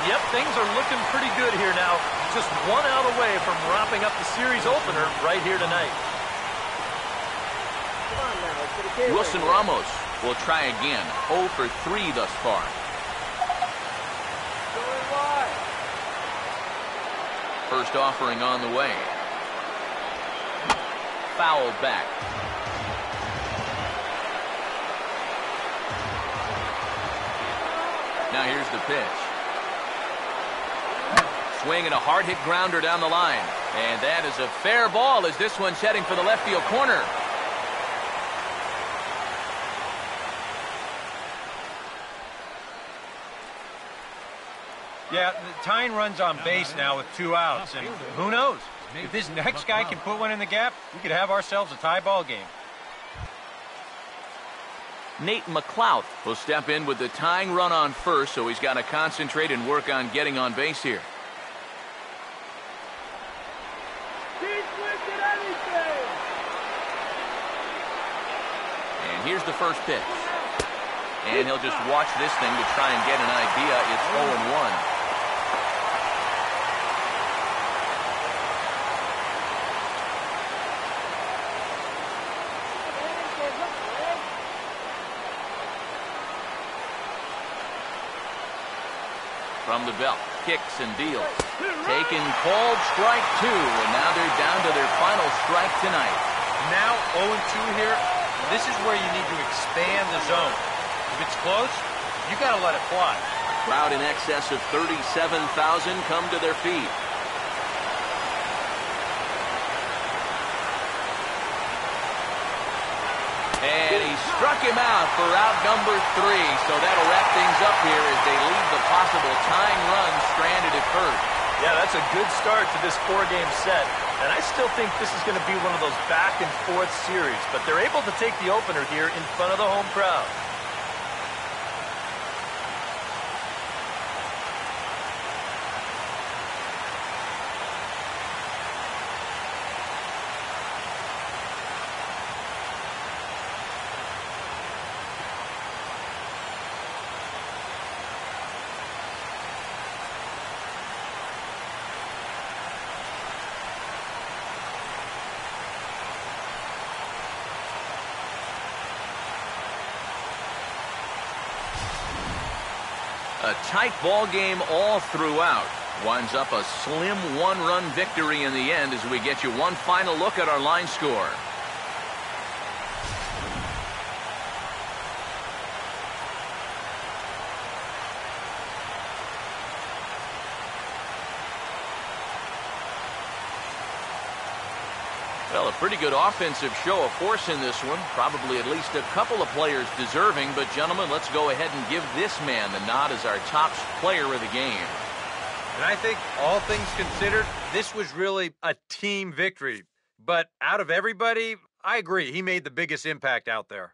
B: Yep, things are looking pretty good here now. Just 1 out away from wrapping up the series opener right here tonight.
A: Wilson Ramos will try again. 0 for 3 thus far. First offering on the way. Fouled back. Now here's the pitch. Swing and a hard hit grounder down the line. And that is a fair ball as this one's heading for the left field corner.
D: Yeah, tying runs on base now with 2 outs. And who knows? If this next guy can put one in the gap, we could have ourselves a tie ball game.
A: Nate McLeod will step in with the tying run on first, so he's got to concentrate and work on getting on base here. And here's the first pitch. And he'll just watch this thing to try and get an idea. It's 0-1. From the belt, kicks and deals. Taken, called, strike 2, and now they're down to their final strike tonight.
D: Now 0-2 here. This is where you need to expand the zone. If it's close, you got to let it fly.
A: Crowd in excess of 37,000 come to their feet. And he struck him out for out number 3, so that'll wrap things up here as they leave the possible tying run stranded at first.
B: Yeah, that's a good start to this 4-game set. And I still think this is going to be one of those back-and-forth series. But they're able to take the opener here in front of the home crowd.
A: A tight ball game all throughout. Winds up a slim 1-run victory in the end as we get you one final look at our line score. Well, a pretty good offensive show of force in this one. Probably at least a couple of players deserving. But, gentlemen, let's go ahead and give this man the nod as our top player of the game.
D: And I think, all things considered, this was really a team victory. But out of everybody, I agree. He made the biggest impact out there.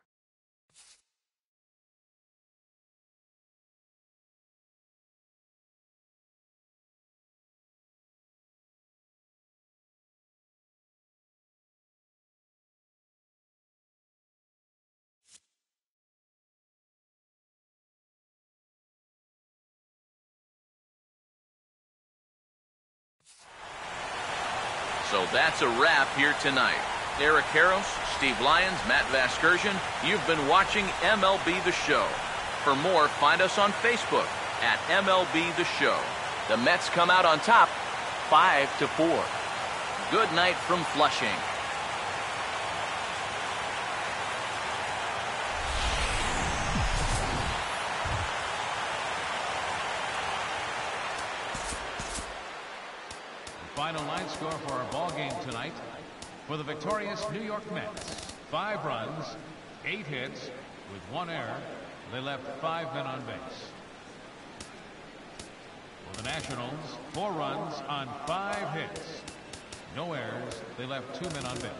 A: So that's a wrap here tonight. Eric Karros, Steve Lyons, Matt Vasgersian, you've been watching MLB The Show. For more, find us on Facebook at MLB The Show. The Mets come out on top, 5-4. Good night from Flushing.
C: Final line score for our ball game tonight. For the victorious New York Mets, 5 runs, 8 hits, with 1 error. They left 5 men on base. For the Nationals, 4 runs on 5 hits. No errors. They left 2 men on base.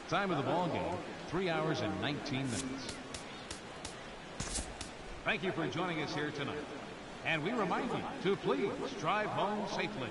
C: Time of the ball game, 3 hours and 19 minutes. Thank you for joining us here tonight. And we remind you to please drive home safely.